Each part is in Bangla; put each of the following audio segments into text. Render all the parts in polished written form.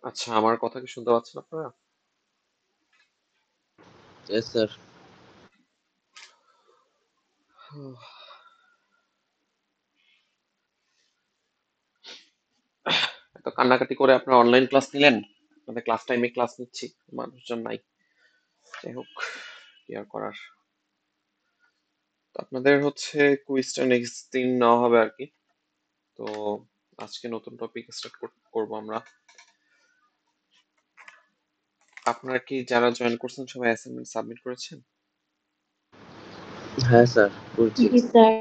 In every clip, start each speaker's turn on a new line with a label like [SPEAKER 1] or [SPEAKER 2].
[SPEAKER 1] আচ্ছা, আমার কথা কি শুনতে পাচ্ছেন আপনারা?
[SPEAKER 2] Yes sir.
[SPEAKER 1] এত কান্নাকাটি করে আপনারা অনলাইন ক্লাস নিলেন। আপনাদের ক্লাস টাইমে ক্লাস নিচ্ছি, মানুষজন নাই। যাই হোক, কি আর করার। তো আপনাদের হচ্ছে কুইজটা নেক্সট দিন নেওয়া হবে আর কি। তো আজকে নতুন টপিক স্টার্ট করবো আমরা। আপনারা কি যারা জয়েন করছেন সবাই অ্যাসাইনমেন্ট সাবমিট করেছেন?
[SPEAKER 2] হ্যাঁ স্যার, করছি।
[SPEAKER 3] জি স্যার।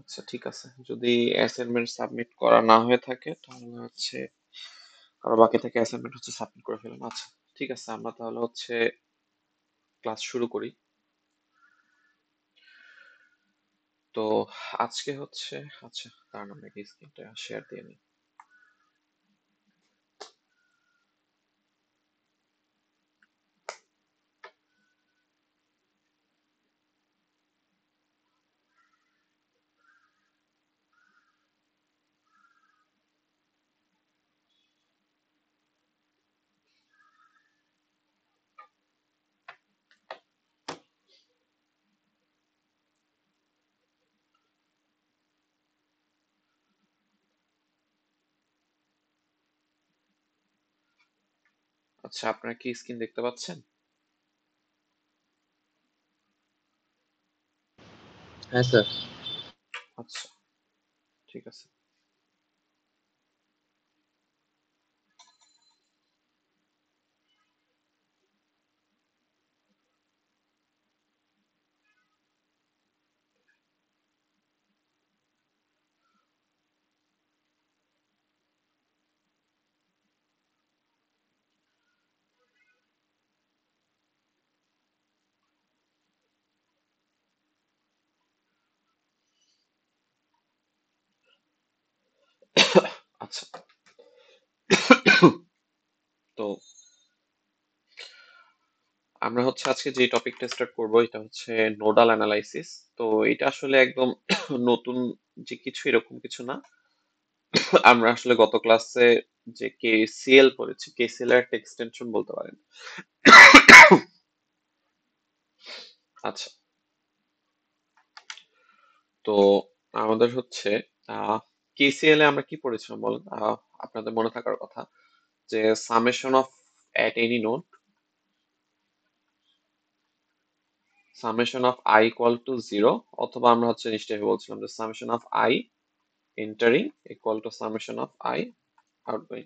[SPEAKER 1] আচ্ছা, ঠিক আছে। যদি অ্যাসাইনমেন্ট সাবমিট করা না হয়ে থাকে তাহলে হচ্ছে কারো বাকি থেকে অ্যাসাইনমেন্ট হচ্ছে সাবমিট করে ফেলুন। আচ্ছা, ঠিক আছে, আমরা তাহলে হচ্ছে ক্লাস শুরু করি। তো আজকে হচ্ছে, আচ্ছা তার নাম নাকি স্ক্রিনটা শেয়ার দিয়ে নিই। আচ্ছা, আপনারা কি স্ক্রিন দেখতে পাচ্ছেন?
[SPEAKER 2] হ্যাঁ স্যার।
[SPEAKER 1] আচ্ছা, ঠিক আছে। আচ্ছা, তো আমরা হচ্ছে আজকে যে টপিকটা স্টার্ট করব এটা হচ্ছে নোডাল অ্যানালাইসিস। তো এটা আসলে একদম নতুন যে কিছু এরকম কিছু না। আমরা আসলে গত ক্লাসে যে কেসিএল পড়েছি, কেসিএল এর একটা এক্সটেনশন বলতে পারেন। আচ্ছা, তো আমাদের হচ্ছে কেসিএল এ আমরা কি পড়েছিলাম বলেন, আপনাদের মনে থাকার কথা যে summation of at any node, summation of I equal to zero, অথবা আমরা হচ্ছে নিশ্চয়ই বলছিলাম যে summation of I entering equal to summation of I outgoing.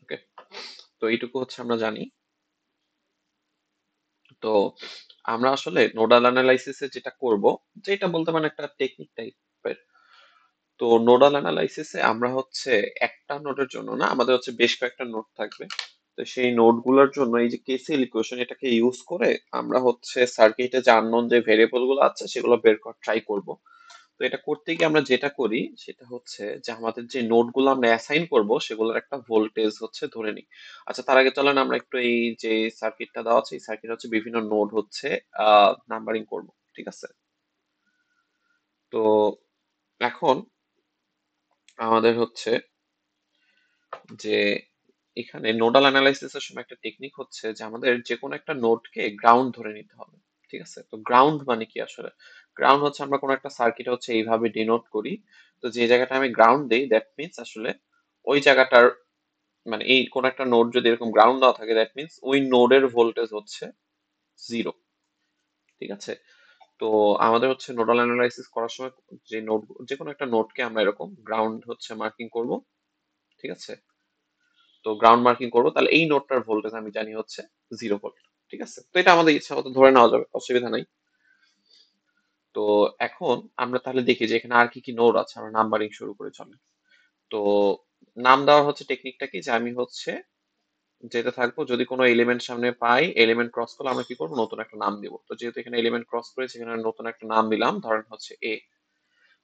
[SPEAKER 1] Okay, তো এইটুকু হচ্ছে আমরা জানি। তো আমরা আসলে নোডাল অ্যানালাইসিসে যেটা করব, যেটা বলতে পারেন একটা টেকনিক টাইপের। তো নোডাল অ্যানালাইসিসে আমরা হচ্ছে একটা নোডের জন্য না, আমাদের হচ্ছে বেশ কয়েকটা নোড থাকবে। তো সেই নোডগুলোর জন্য এই যে কেসিএল ইকুয়েশন এটাকে ইউজ করে আমরা হচ্ছে সার্কিটে যে আননোন যে ভেরিয়েবল গুলো আছে সেগুলো বের করার ট্রাই করব। তো এটা করতে গিয়ে আমরা যেটা করি সেটা হচ্ছে যে আমাদের যে নোড গুলো আমরা অ্যাসাইন করব সেগুলোর একটা ভোল্টেজ হচ্ছে ধরে নিই। আচ্ছা, তার আগে চলেন আমরা একটু এই যে সার্কিটটা দেওয়া আছে এই সার্কিট হচ্ছে বিভিন্ন নোড হচ্ছে নাম্বারিং করব। ঠিক আছে, তো এখন আমাদের হচ্ছে যে এখানে নোডাল অ্যানালাইসিসের সময় একটা টেকনিক হচ্ছে যে আমাদের যে কোনো একটা নোডকে গ্রাউন্ড ধরে নিতে হবে। ঠিক আছে, তো গ্রাউন্ড মানে কি আসলে? গ্রাউন্ড হচ্ছে আমরা কোনো একটা সার্কিট হচ্ছে এইভাবে ডিনোট করি। তো যে জায়গাটা আমি গ্রাউন্ড দেই দ্যাট মিন্স আসলে ওই জায়গাটার, মানে এই কোন একটা নোড যদি এরকম গ্রাউন্ড দেওয়া থাকে দ্যাট মিন্স ওই নোডের ভোল্টেজ হচ্ছে জিরো। ঠিক আছে, তো আমাদের হচ্ছে নোডাল অ্যানালাইসিস করার সময় যে নোড, যে কোনো একটা নোডকে আমরা এরকম গ্রাউন্ড হচ্ছে মার্কিং করব। ঠিক আছে, তো গ্রাউন্ড মার্কিং করবো, তাহলে এই নোডটার ভোল্টেজ আমি জানি হচ্ছে 0 ভোল্ট। ঠিক আছে, তো এটা আমাদের ইচ্ছা মতো ধরে নেওয়া যাবে, অসুবিধা নাই। তো এখন আমরা তাহলে দেখি যে এখানে আর কি কি নোড আছে, আমরা নাম্বারিং শুরু করে চলে। তো নাম দেওয়ার হচ্ছে টেকনিকটা কি যে আমি হচ্ছে যেতে থাকবো, যদি কোনো এলিমেন্ট সামনে পাই, এলিমেন্ট ক্রস করলে আমরা কি করবো, নতুন একটা নাম দিব। তো যেহেতু এখানে এলিমেন্ট ক্রস করেছি এখানে নতুন একটা নাম দিলাম, ধরেন হচ্ছে এ।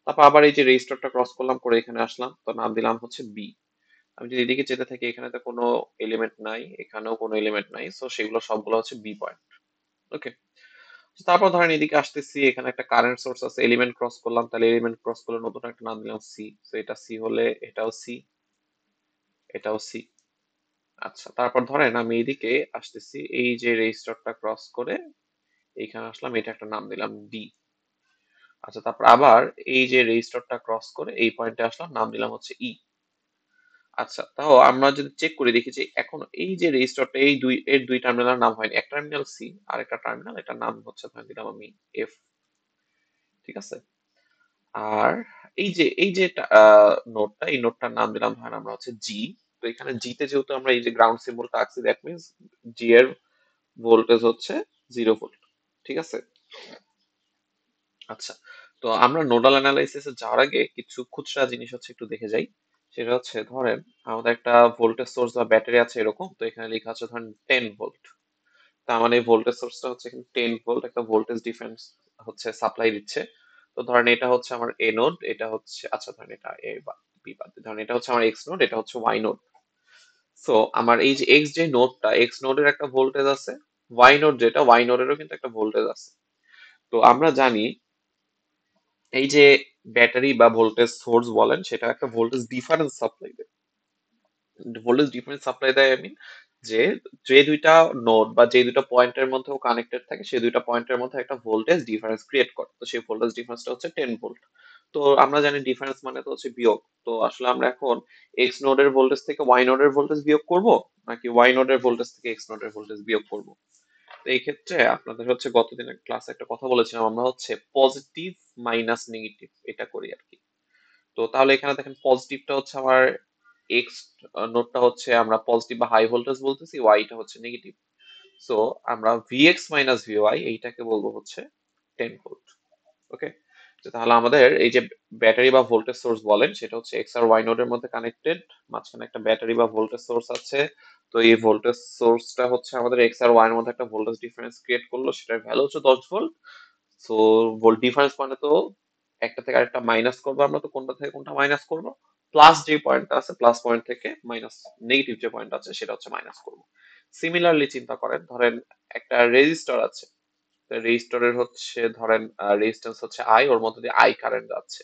[SPEAKER 1] তারপর আবার এই যে রেজিস্টারটা ক্রস করলাম করে এখানে আসলাম, তো নাম দিলাম হচ্ছে বি। আমি যদি এদিকে যেতে থাকি, এখানে তো কোনো এলিমেন্ট নাই, এখানেও কোনো এলিমেন্ট নাই, সো সেগুলো সবগুলো হচ্ছে বি পয়েন্ট। ওকে, তারপর ধরেন এদিকে আসতেছি, এখানে একটা কারেন্ট সোর্স আছে, এলিমেন্ট ক্রস করলাম, তাহলে এলিমেন্ট ক্রস করলে নতুন একটা নাম দিলাম সি, তো এটা সি হলে এটাও সি, এটাও সি। আচ্ছা, তারপর ধরেন আমি এইদিকে আসতেছি, এই যে রেজিস্টারটা ক্রস করে এইখানে আসলাম, এটা একটা নাম দিলাম ডি। আচ্ছা, তারপর আবার এই যে রেজিস্টারটা ক্রস করে এই পয়েন্টে আসলাম, নাম দিলাম হচ্ছে ই। আচ্ছা, তাও আমরা যদি চেক করে দেখি যে এখন এই যে রেজিস্টারটা এর দুই টার্মিনাল নাম হয়নি, এক টার্মিনাল সি আর একটা টার্মিনাল, এটার নাম হচ্ছে ধরে দিলাম আমি এফ। ঠিক আছে, আর এই যে নোটটা, এই নোটটার নাম দিলাম ধরেন আমরা হচ্ছে জি। তো এখানে জি তে যেহেতু আমরা এই যে গ্রাউন্ড সিম্বলটা আঁকছি, দ্যাট মিনস জি এর ভোল্টেজ হচ্ছে 0 ভোল্ট। ঠিক আছে। আচ্ছা, তো আমরা নোডাল অ্যানালাইসিসে যাওয়ার আগে কিছু খুচরা জিনিস হচ্ছে একটু দেখে যাই। সেটা হচ্ছে ধরেন আমাদের একটা ভোল্টেজ সোর্স বা ব্যাটারি আছে এরকম, তো এখানে লেখা আছে ধরেন 10 ভোল্ট। তার মানে ভোল্টেজ সোর্সটা হচ্ছে এখানে 10 ভোল্ট, একটা ভোল্টেজ ডিফারেন্স হচ্ছে সাপ্লাই দিচ্ছে। তো ধরেন এটা হচ্ছে আমার এ নোড, এটা হচ্ছে, আচ্ছা ধরেন এটা এ বা বি বাদ দিয়ে, ধরেন এটা হচ্ছে আমার এক্স নোড, এটা হচ্ছে ওয়াই নোড। সো আমার এই যে এক্স যে নোডটা, এক্স নোডের একটা ভোল্টেজ আছে, ওয়াই নোড যেটা, ওয়াই নোডেরও কিন্তু একটা ভোল্টেজ আছে। তো আমরা জানি এই যে ব্যাটারি বা ভোল্টেজ সোর্স বলেন, সেটা একটা ভোল্টেজ ডিফারেন্স সাপ্লাই দেয়। ভোল্টেজ ডিফারেন্স সাপ্লাই দেয়, আই মিন যে যে দুইটা নোড বা যে দুইটা পয়েন্টের মধ্যে কানেক্টেড থাকে, সেই দুইটা পয়েন্টের মধ্যে একটা ভোল্টেজ ডিফারেন্স ক্রিয়েট করে, তো সেই ভোল্টেজ ডিফারেন্সটা হচ্ছে 10 ভোল্ট। তো আমরা জানি ডিফারেন্স মানে তো হচ্ছে বিয়োগ। তো আসলে আমরা এখন এক্স নোডের ভোল্টেজ থেকে ওয়াই নোডের ভোল্টেজ বিয়োগ করব, নাকি ওয়াই নোডের ভোল্টেজ থেকে এক্স নোডের ভোল্টেজ বিয়োগ করব? তো এই ক্ষেত্রে আপনাদের হচ্ছে গতদিনের ক্লাসে একটা কথা বলেছিলাম, আমরা হচ্ছে পজিটিভ মাইনাস নেগেটিভ এটা করি আর কি। তো তাহলে এখানে দেখেন পজিটিভটা হচ্ছে আমার এক্স নোটটা হচ্ছে আমরা পজিটিভ বা হাই ভোল্টেজ বলতেছি, ওয়াইটা হচ্ছে নেগেটিভ। সো আমরা ভিএক্স মাইনাস ভিওয়াই এইটাকে বলবো হচ্ছে 10 ভোল্ট। ওকে, তো তাহলে আমাদের এই যে ব্যাটারি বা ভোল্টেজ সোর্স বলেন, সেটা হচ্ছে এক্স আর ওয়াই নোডের মধ্যে কানেক্টেড, মাঝখানে একটা ব্যাটারি বা ভোল্টেজ সোর্স আছে। তো এই ভোল্টেজ সোর্সটা হচ্ছে আমাদের এক্স আর ওয়াই এর মধ্যে একটা ভোল্টেজ ডিফারেন্স ক্রিয়েট করলো, সেটার ভ্যালু হচ্ছে 10 ভোল্ট। সো ভোল্ট ডিফারেন্স মানে তো একটা থেকে আরেকটা মাইনাস করবো আমরা, তো কোনটা থেকে কোনটা মাইনাস করব? প্লাস যে পয়েন্টটা আছে, প্লাস পয়েন্ট থেকে মাইনাস, নেগেটিভ যে পয়েন্ট আছে সেটা হচ্ছে মাইনাস করব। সিমিলারলি চিন্তা করেন, ধরেন একটা রেজিস্টর আছে, রেজিস্টরের হচ্ছে ধরেন রেজিস্ট্যান্স হচ্ছে আই, ওর মধ্যে দিয়ে আই কারেন্ট যাচ্ছে।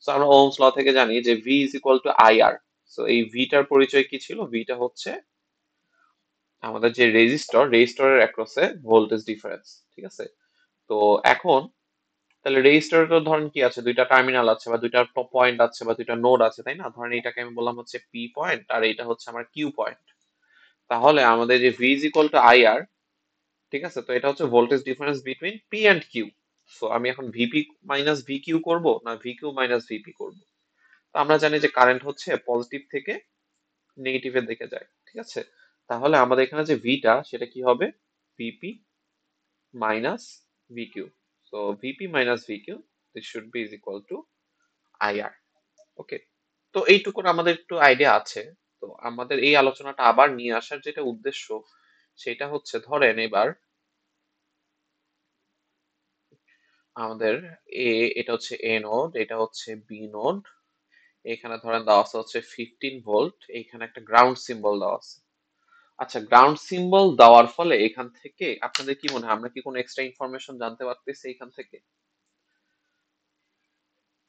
[SPEAKER 1] সো আমরা ওহমস ল থেকে জানি যে V is equal to I R. So এই ভিটার পরিচয় কি ছিল? ভিটা হচ্ছে আমাদের যে রেজিস্টরের অ্যাক্রসে ভোল্টেজ ডিফারেন্স। ঠিক আছে, তো এখন তাহলে রেজিস্টারে তো ধরেন কি আছে, দুইটা টার্মিনাল আছে বা দুইটা পয়েন্ট আছে বা দুইটা নোড আছে, তাই না? ধরেন এটাকে আমি বললাম হচ্ছে পি পয়েন্ট আর এটা হচ্ছে আমার কিউ পয়েন্ট। তাহলে আমাদের যে V is equal to I R, ঠিক আছে, তো এটা হচ্ছে voltage difference between P and Q. So আমি এখন ভিপি মাইনাস ভি কিউ করবো, না ভি কিউ মাইনাস ভিপি করবো? তো আমরা জানি যে কারেন্ট হচ্ছে পজিটিভ থেকে নেগেটিভের দিকে যায়। ঠিক আছে, তাহলে আমাদের এখানে যে ভিটা সেটা কি হবে? VP minus V Q. So VP minus V Q, this should be is equal to I R. Okay, তো এইটুকুর আমাদের একটু আইডিয়া আছে। তো আমাদের এই আলোচনাটা আবার নিয়ে আসার যেটা উদ্দেশ্য, সেটা হচ্ছে ধরেন এবার আমাদের এ, এটা হচ্ছে এ নোড, এটা হচ্ছে বি নোড, এখানে ধরেন দেওয়া আছে হচ্ছে 15 ভোল্ট, এখানে একটা গ্রাউন্ড সিম্বল দেওয়া আছে। আচ্ছা, গ্রাউন্ড সিম্বল দেওয়ার ফলে এখান থেকে আপনাদের কি মনে হয়, আমরা কি কোনো এক্সট্রা ইনফরমেশন জানতে পারতেছি এখান থেকে?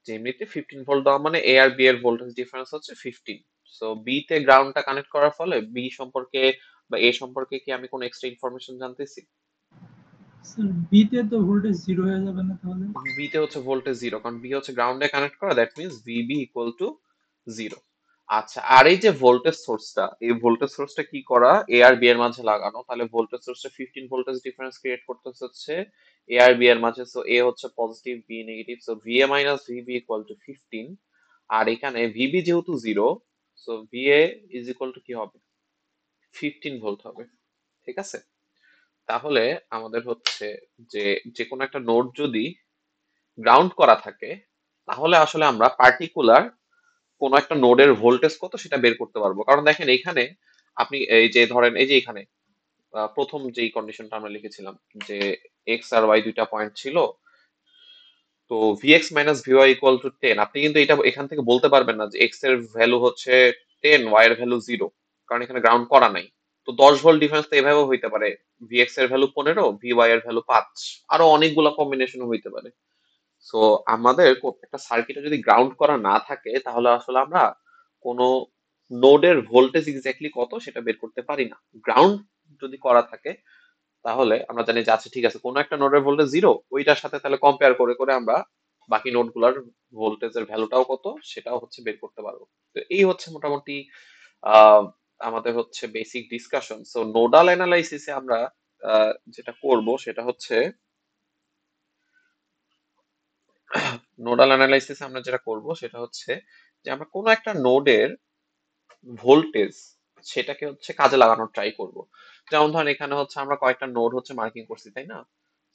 [SPEAKER 1] যে এমনিতে 15 ভোল্ট দেওয়া মানে এ আর বি এর ভোল্টেজ ডিফারেন্স হচ্ছে 15। সো বি তে গ্রাউন্ডটা কানেক্ট করার ফলে বি সম্পর্কে বা এ সম্পর্কে কি আমি কোনো এক্সট্রা ইনফরমেশন জানতেছি?
[SPEAKER 3] স্যার বিতে তো ভোল্টেজ জিরো হয়ে যাবে না তাহলে?
[SPEAKER 1] বি তে হচ্ছে ভোল্টেজ জিরো, কারণ বি হচ্ছে গ্রাউন্ডে কানেক্ট করা, that means VB equal to zero. আচ্ছা, আর এই যে ভোল্টেজ সোর্সটা, এই ভোল্টেজ সোর্সটা কি করা? এ আর বি এর মাঝে লাগানো, তাহলে ভোল্টেজ সোর্সটা 15 ভোল্টেজ ডিফারেন্স ক্রিয়েট করতে হচ্ছে এ আর বি এর মাঝে। সো এ হচ্ছে positive, B negative, so V A minus VB equal to 15। আর এখানে ভিবি যেহেতু zero, so V A is equal to কি হবে? 15 ভোল্ট হবে। ঠিক আছে, তাহলে আমাদের হচ্ছে যে যে কোনো একটা নোড যদি গ্রাউন্ড করা থাকে, তাহলে আসলে আমরা পার্টিকুলার কোন একটা নোডের ভোল্টেজ কত সেটা বের করতে পারবো। কারণ দেখেন এখানে আপনি এই যে ধরেন এই যে এখানে প্রথম যেই কন্ডিশনটা আমরা লিখেছিলাম যে এক্স আর ওয়াই দুইটা পয়েন্ট ছিল, তো VX minus VY equal to 10, আপনি কিন্তু এটা এখান থেকে বলতে পারবেন না যে এক্স এর ভ্যালু হচ্ছে 10 ওয়াই এর ভ্যালু 0, কারণ এখানে গ্রাউন্ড করা নাই। তো 10 ভোল্ট ডিফারেন্স তো এভাবেও হইতে পারে, ভিএক্স এর ভ্যালু 15, ভিওয়াই এর ভ্যালু 5, আরো অনেকগুলো কম্বিনেশন হইতে পারে। সো আমাদের একটা সার্কিটে যদি গ্রাউন্ড করা না থাকে তাহলে আসলে আমরা কোনো নোডের ভোল্টেজ এক্স্যাক্টলি কত সেটা বের করতে পারি না। গ্রাউন্ড যদি করা থাকে তাহলে আমরা জানি যে আচ্ছা ঠিক আছে কোনো একটা নোডের ভোল্টেজ 0, ওইটার সাথে তাহলে কম্পেয়ার করে করে আমরা বাকি নোডগুলোর ভোল্টেজের ভ্যালুটাও কত সেটাও হচ্ছে বের করতে পারবো। তো এই হচ্ছে মোটামুটি আহ আমাদের হচ্ছে বেসিক ডিসকাশন। সো নোডাল অ্যানালাইসিসে আমরা যেটা করব সেটা হচ্ছে নোডাল অ্যানালাইসিস আমরা যেটা করব সেটা হচ্ছে যে আমরা কোনো একটা নোডের ভোল্টেজ সেটাকে হচ্ছে কাজে লাগানোর ট্রাই করব। যেমন ধরেন এখানে হচ্ছে আমরা কয়েকটা নোড হচ্ছে মার্কিং করছি, তাই না?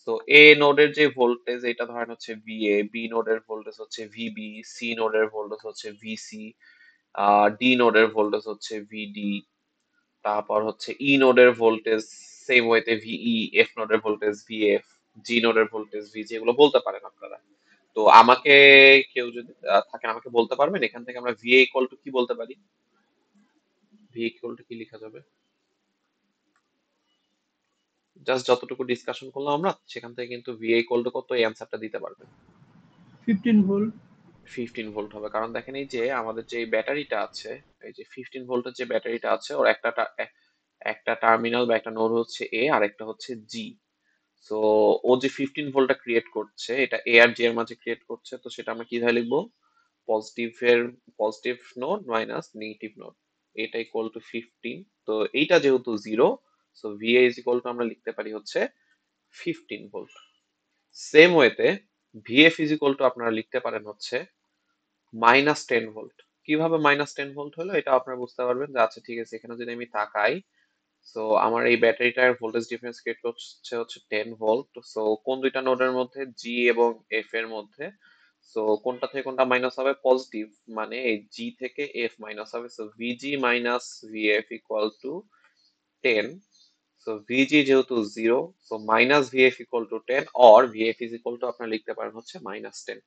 [SPEAKER 1] তো এ নোডের যে ভোল্টেজ এটা ধরেন হচ্ছে ভিএ, বি নোডের ভোল্টেজ হচ্ছে ভিবি, সি নোডের ভোল্টেজ হচ্ছে ভিসি, ডি নোডের ভোল্টেজ হচ্ছে ভিডি, তারপর হচ্ছে ই নোডের ভোল্টেজ সেম ওয়েতে ভিই, এফ নোডের ভোল্টেজ ভিএফ, জি নোডের ভোল্টেজ ভিজি, এগুলো বলতে পারেন আপনারা। তো আমাকে কেউ যদি থাকেন আমাকে বলতে পারবেন এখান থেকে আমরা ভিএ ইকুয়াল টু কি বলতে পারি? ভি ইকুয়াল টু কি লেখা যাবে? জাস্ট যতটুকু ডিসকাশন করলাম আমরা সেখান থেকে কিন্তু ভিএ ইকুয়াল টু কত এই অ্যান্সারটা দিতে পারবেন।
[SPEAKER 3] 15 ভোল্ট।
[SPEAKER 1] 15 ভোল্ট হবে, কারণ দেখেন এই যে আমাদের যে ব্যাটারিটা আছে, এই যে 15 ভোল্টের যে ব্যাটারিটা আছে ওর একটা টার্মিনাল বা একটা নোড হচ্ছে এ আর একটা হচ্ছে জি। সো ও যে 15 ভোল্টটা ক্রিয়েট করছে এটা এ আর জি এর মাঝে ক্রিয়েট করছে, তো সেটা আমরা কিভাবে লিখবো? পজিটিভের positive node minus negative node, এটা ইকুয়াল টু 15। তো এইটা যেহেতু 0, so VA is equal to আমরা লিখতে পারি হচ্ছে 15 ভোল্ট। সেম ওয়েতে ভিএফ ইজ ইকুয়াল টু আপনারা লিখতে পারেন হচ্ছে -10 ভোল্ট। কিভাবে -10 ভোল্ট হলো এটা আপনারা বুঝতে পারবেন যে আচ্ছা ঠিক আছে এখানে যদি আমি তাকাই, সো আমার এই ব্যাটারিটার ভোল্টেজ ডিফারেন্স ক্রিয়েট করছে হচ্ছে 10 ভোল্ট। সো কোন দুইটা নোডের মধ্যে? জি এবং এফ এর মধ্যে। সো কোনটা থেকে কোনটা মাইনাস হবে? পজিটিভ, মানে এই জি থেকে এফ মাইনাস হবে। সো ভিজি minus VF equal to 10। So ভিজি যেহেতু 0, so minus VF equal to 10, or VF is equal to আপনারা লিখতে পারেন হচ্ছে -10।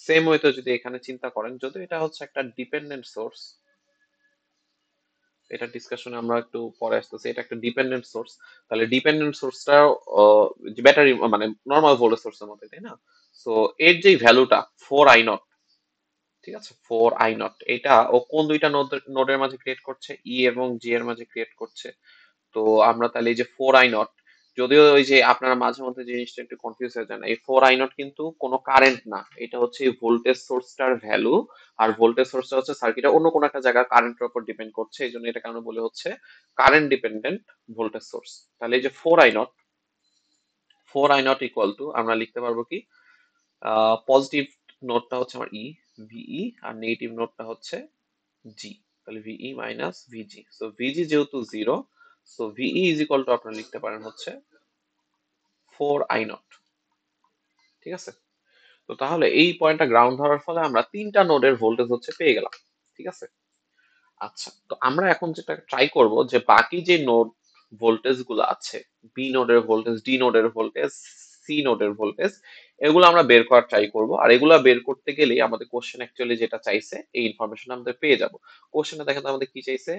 [SPEAKER 1] সেম ওয়েতে যদি এখানে চিন্তা করেন, যদি এটা হচ্ছে একটা ডিপেন্ডেন্ট সোর্স, এটা ডিসকাশনে আমরা একটু পরে আসতেছি, এটা একটা ডিপেন্ডেন্ট সোর্স, তাহলে ডিপেন্ডেন্ট সোর্সটা ব্যাটারি মানে নর্মাল ভোল্টেজ সোর্সের মতো, তাই না? সো এর যে ভ্যালুটা 4i0, ঠিক আছে, 4i0, এটা ও কোন দুইটা নোডের মাঝে ক্রিয়েট করছে? ই এবং জি এর মাঝে ক্রিয়েট করছে। তো আমরা তাহলে এই যে 4i0, যদিও ওই যে আপনারা মাঝে মধ্যে জিনিসটা একটু কনফিউজ হয়ে যান, এই 4i0 কিন্তু কোনো কারেন্ট না, এটা হচ্ছে এই ভোল্টেজ সোর্সটার ভ্যালু। আর ভোল্টেজ সোর্সটা হচ্ছে সার্কিটের অন্য কোনো একটা জায়গার কারেন্টের উপর ডিপেন্ড করছে, এই জন্য এটাকে আমরা বলে হচ্ছে কারেন্ট ডিপেন্ডেন্ট ভোল্টেজ সোর্স। তাহলে এই যে 4i0 ইকুয়াল টু আমরা লিখতে পারবো কি? পজিটিভ নোটটা হচ্ছে আমার ই, ভিই, আর নেগেটিভ নোটটা হচ্ছে জি। তাহলে ভিই মাইনাস ভিজি। সো ভিজি যেহেতু 0, সো ভিই ইজ ইকুয়াল টু আপনারা লিখতে পারেন হচ্ছে 4i0। ঠিক আছে? তো তাহলে এই পয়েন্টটা গ্রাউন্ড ধরার ফলে আমরা তিনটা নোডের ভোল্টেজ হচ্ছে পেয়ে গেলাম। ঠিক আছে? আচ্ছা, তো আমরা এখন যেটা ট্রাই করব যে বাকি যে নোড ভোল্টেজ গুলো আছে, বি নোডের ভোল্টেজ, ডি নোডের ভোল্টেজ, সি নোডের ভোল্টেজ, এগুলো আমরা বের করার ট্রাই করব। আর এগুলো বের করতে গেলেই আমাদের কোশ্চেন অ্যাকচুয়ালি যেটা চাইছে এই ইনফরমেশন আমাদের পেয়ে যাব। কোশ্চেনে দেখেন তো আমাদের কি চাইছে?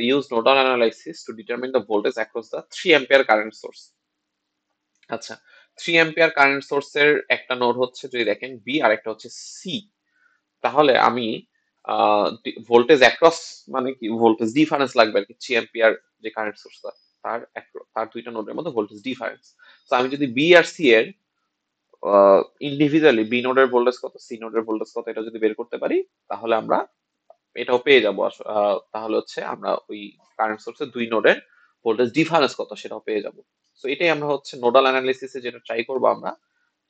[SPEAKER 1] Use nodal analysis to determine the voltage across the 3 ampere current source. আচ্ছা, 3 অ্যাম্পিয়ার কারেন্ট সোর্সের একটা নোড হচ্ছে যদি দেখেন বি আর একটা হচ্ছে সি, তাহলে আমি ভোল্টেজ অ্যাক্রস মানে কি ভোল্টেজ ডিফারেন্স লাগবে আর কি, 3 অ্যাম্পিয়ার যে কারেন্ট সোর্সটা তার তার দুইটা নোডের মধ্যে ভোল্টেজ ডিফারেন্স। তো আমি যদি বি আর সি এর ইন্ডিভিজুয়ালি বি নোডের ভোল্টেজ কত, সি নোডের ভোল্টেজ কত এটা যদি বের করতে পারি তাহলে আমরা এটাও পেয়ে যাবো। তাহলে হচ্ছে আমরা ওই কারেন্ট সোর্সের দুই নোডের ভোল্টেজ ডিফারেন্স কত সেটাও পেয়ে যাব। তো এটাই আমরা হচ্ছে নোডাল অ্যানালিসিসে যেটা ট্রাই করবো আমরা,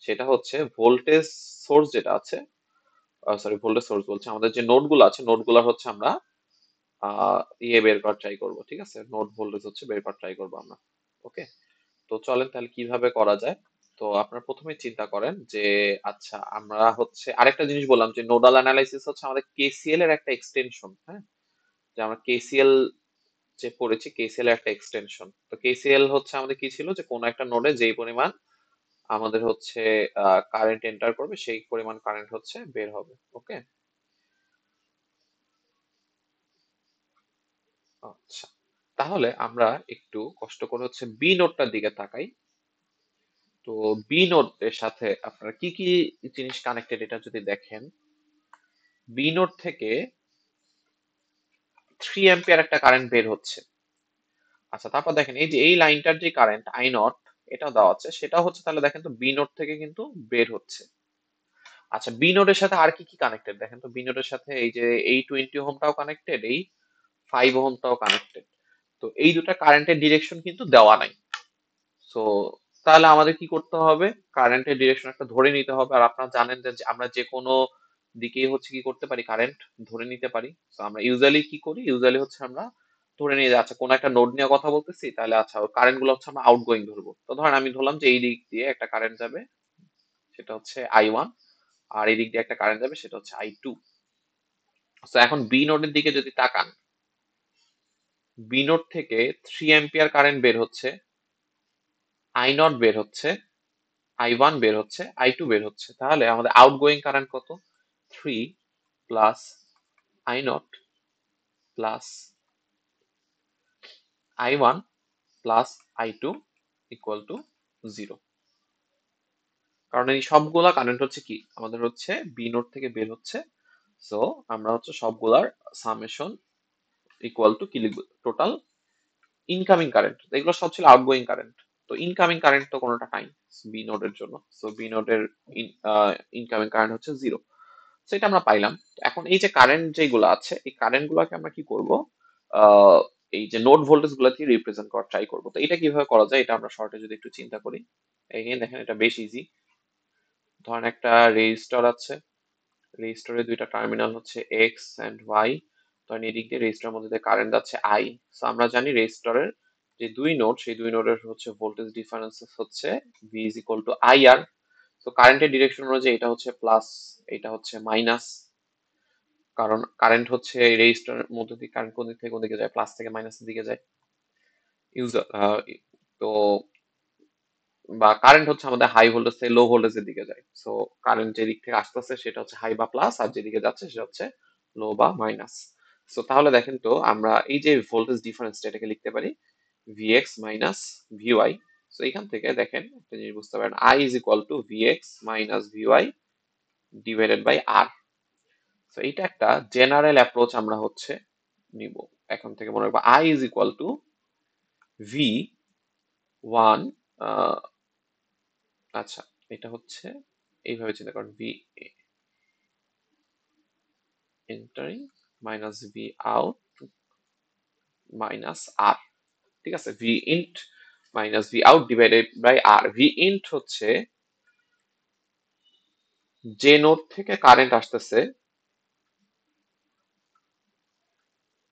[SPEAKER 1] সেটা হচ্ছে ভোল্টেজ সোর্স যেটা আছে, সরি ভোল্টেজ সোর্স বলছে, আমাদের যে নোড গুলো আছে নোড গুলা হচ্ছে আমরা বের করার ট্রাই করবো। ঠিক আছে, নোড ভোল্টেজ হচ্ছে বের করার ট্রাই করবো আমরা। ওকে, তো চলেন তাহলে কিভাবে করা যায়। তো আপনারা প্রথমে চিন্তা করেন যে আচ্ছা আমরা হচ্ছে আরেকটা জিনিস বললাম যে নোডাল অ্যানালাইসিস হচ্ছে আমাদের কেসিএল এর একটা এক্সটেনশন। হ্যাঁ, যে আমরা কেসিএল যে পড়েছি, কেসিএল এর একটা এক্সটেনশন। তো কেসিএল হচ্ছে আমাদের কি ছিল যে কোন একটা নোডে যেই পরিমাণ আমাদের হচ্ছে কারেন্ট এন্টার করবে সেই পরিমাণ কারেন্ট হচ্ছে বের হবে। ওকে, আচ্ছা, তাহলে আমরা একটু কষ্ট করে হচ্ছে বি নোডটার দিকে তাকাই। তো বি নোড এর সাথে আপনারা কি কি জিনিস কানেক্টেড এটা যদি দেখেন, বি নোড থেকে 3 অ্যাম্পিয়ার একটা কারেন্ট বের হচ্ছে। আচ্ছা, তারপর দেখেন এই যে এই লাইনটার যে কারেন্ট আই নট এটা দেওয়া আছে, সেটা হচ্ছে তাহলে দেখেন তো বি নোড থেকে কিন্তু বের হচ্ছে। আচ্ছা, বি নোডের সাথে আর কি কি কানেক্টেড দেখেন তো, বি নোডের সাথে এই যে এই 20 ওহমটাও কানেক্টেড, এই 5 ওহমটাও কানেক্টেড। তো এই দুটা কারেন্টের ডিরেকশন কিন্তু দেওয়া নাই। সো তাহলে আমাদের কি করতে হবে, কারেন্টের ডিরেকশন একটা ধরে নিতে হবে। আর আপনারা জানেন যে আমরা যে কোনো দিকেই হচ্ছে কি করতে পারি, কারেন্ট ধরে নিতে পারি। তো আমরা ইউজুয়ালি কি করি, ইউজুয়ালি হচ্ছে আমরা ধরে নিয়ে যাচ্ছি কোনো একটা নোড নিয়ে কথা বলতেছি, তাহলে আচ্ছা কারেন্ট গুলো হচ্ছে আমরা আউটগোয়িং ধরবো। তো ধরেন আমি ধরলাম যে এই দিক দিয়ে একটা কারেন্ট যাবে, সেটা হচ্ছে I1, আর এই দিক দিয়ে একটা কারেন্ট যাবে, সেটা হচ্ছে I2। তো এখন বি নোডের দিকে যদি তাকান, বি নোড থেকে 3 অ্যাম্পিয়ার কারেন্ট বের হচ্ছে, আই নট বের হচ্ছে, I1 বের হচ্ছে, I2 বের হচ্ছে। তাহলে আমাদের আউটগোয়িং কারেন্ট কত, 3 plus I0 plus I1 plus I2 equal to 0। কারণ এই সবগুলা কারেন্ট হচ্ছে কি আমাদের হচ্ছে বি নোড থেকে বের হচ্ছে। সো আমরা হচ্ছে সবগুলার সামেশন ইকুয়াল টু কি লিখবো, টোটাল ইনকামিং কারেন্ট। এগুলো সব ছিল আউটগোয়িং কারেন্ট। তো ইনকামিং কারেন্ট তো কোনোটা নাই বি নোডের জন্য। সো বি নোডের ইনকামিং কারেন্ট হচ্ছে 0। সেটা আমরা পাইলাম। এখন এই যে কারেন্ট যেগুলো আছে, এই কারেন্ট গুলাকে আমরা কি করব, আহ, এই যে নোড ভোল্টেজ গুলা দিয়ে রিপ্রেজেন্ট করার ট্রাই করব। তো এটা কিভাবে করা যায়, এটা আমরা শর্টে যদি একটু চিন্তা করি। এখানে দেখেন এটা বেশ ইজি। ধরেন একটা রেজিস্টর আছে, রেজিস্টরের দুইটা টার্মিনাল হচ্ছে এক্স এন্ড ওয়াই। ধরেন এদিক দিয়ে রেজিস্টরের মধ্যে দিয়ে কারেন্ট যাচ্ছে আই। সো আমরা জানি রেজিস্টরের যে দুই নোড, সেই দুই নোডের হচ্ছে ভোল্টেজ ডিফারেন্স হচ্ছে V is equal to I R. তো কারেন্টের ডিরেকশন অনুযায়ী এটা হচ্ছে প্লাস, এটা হচ্ছে মাইনাস। কারণ কারেন্ট হচ্ছে এই রেজিস্টরের মধ্যে দিয়ে কারেন্ট কোন দিক থেকে কোন দিকে যায়, প্লাস থেকে মাইনাসের দিকে যায়। ইউজার তো বা কারেন্ট হচ্ছে আমাদের হাই ভোল্টেজ থেকে লো ভোল্টেজের দিকে যায়। সো কারেন্ট যে দিক থেকে আসতেছে সেটা হচ্ছে হাই বা প্লাস, আর যেদিকে যাচ্ছে সেটা হচ্ছে লো বা মাইনাস। সো তাহলে দেখেন তো আমরা এই যে ভোল্টেজ ডিফারেন্সটা এটাকে লিখতে পারি ভিএক্স মাইনাস ভিওয়াই। সো এখান থেকে দেখেন একটা জিনিস বুঝতে পারেন, I is equal to VX minus VY divided by R. তো এটা একটা জেনারেল অ্যাপ্রোচ আমরা হচ্ছে নিব। এখন থেকে মনে রাখবো I is equal to V one, আচ্ছা এটা হচ্ছে এইভাবে চিন্তা করেন, V entering minus V out minus R. ঠিক আছে, V int minus V out divided by R. V int হচ্ছে যে নোড থেকে কারেন্ট আসতেছে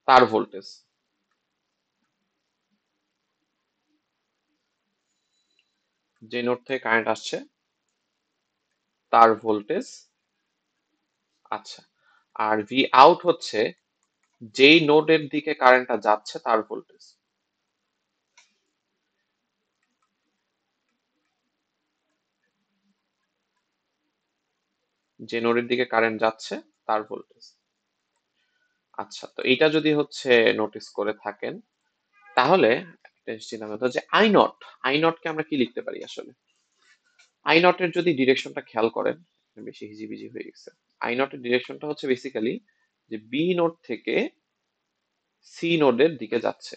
[SPEAKER 1] তার ভোল্টেজ, যে নোড থেকে কারেন্ট আসছে তার ভোল্টেজ। আচ্ছা, আর ভি আউট হচ্ছে যেই নোডের দিকে কারেন্টটা যাচ্ছে তার ভোল্টেজ। যে নোডের দিকে কারেন্ট যাচ্ছে তার ভোল্টেজ। আচ্ছা, তো এটা যদি হচ্ছে নোটিস করে থাকেন, তাহলে একটা জিনিস চিন্তা করতে হবে যে আই নট, আই নটকে আমরা কি লিখতে পারি আসলে। আই নটের যদি ডিরেকশনটা খেয়াল করেন, বেশি হিজিবিজি হয়ে গেছে। আই নটের ডিরেকশনটা হচ্ছে বেসিক্যালি যে বি নোড থেকে সি নোডের দিকে যাচ্ছে।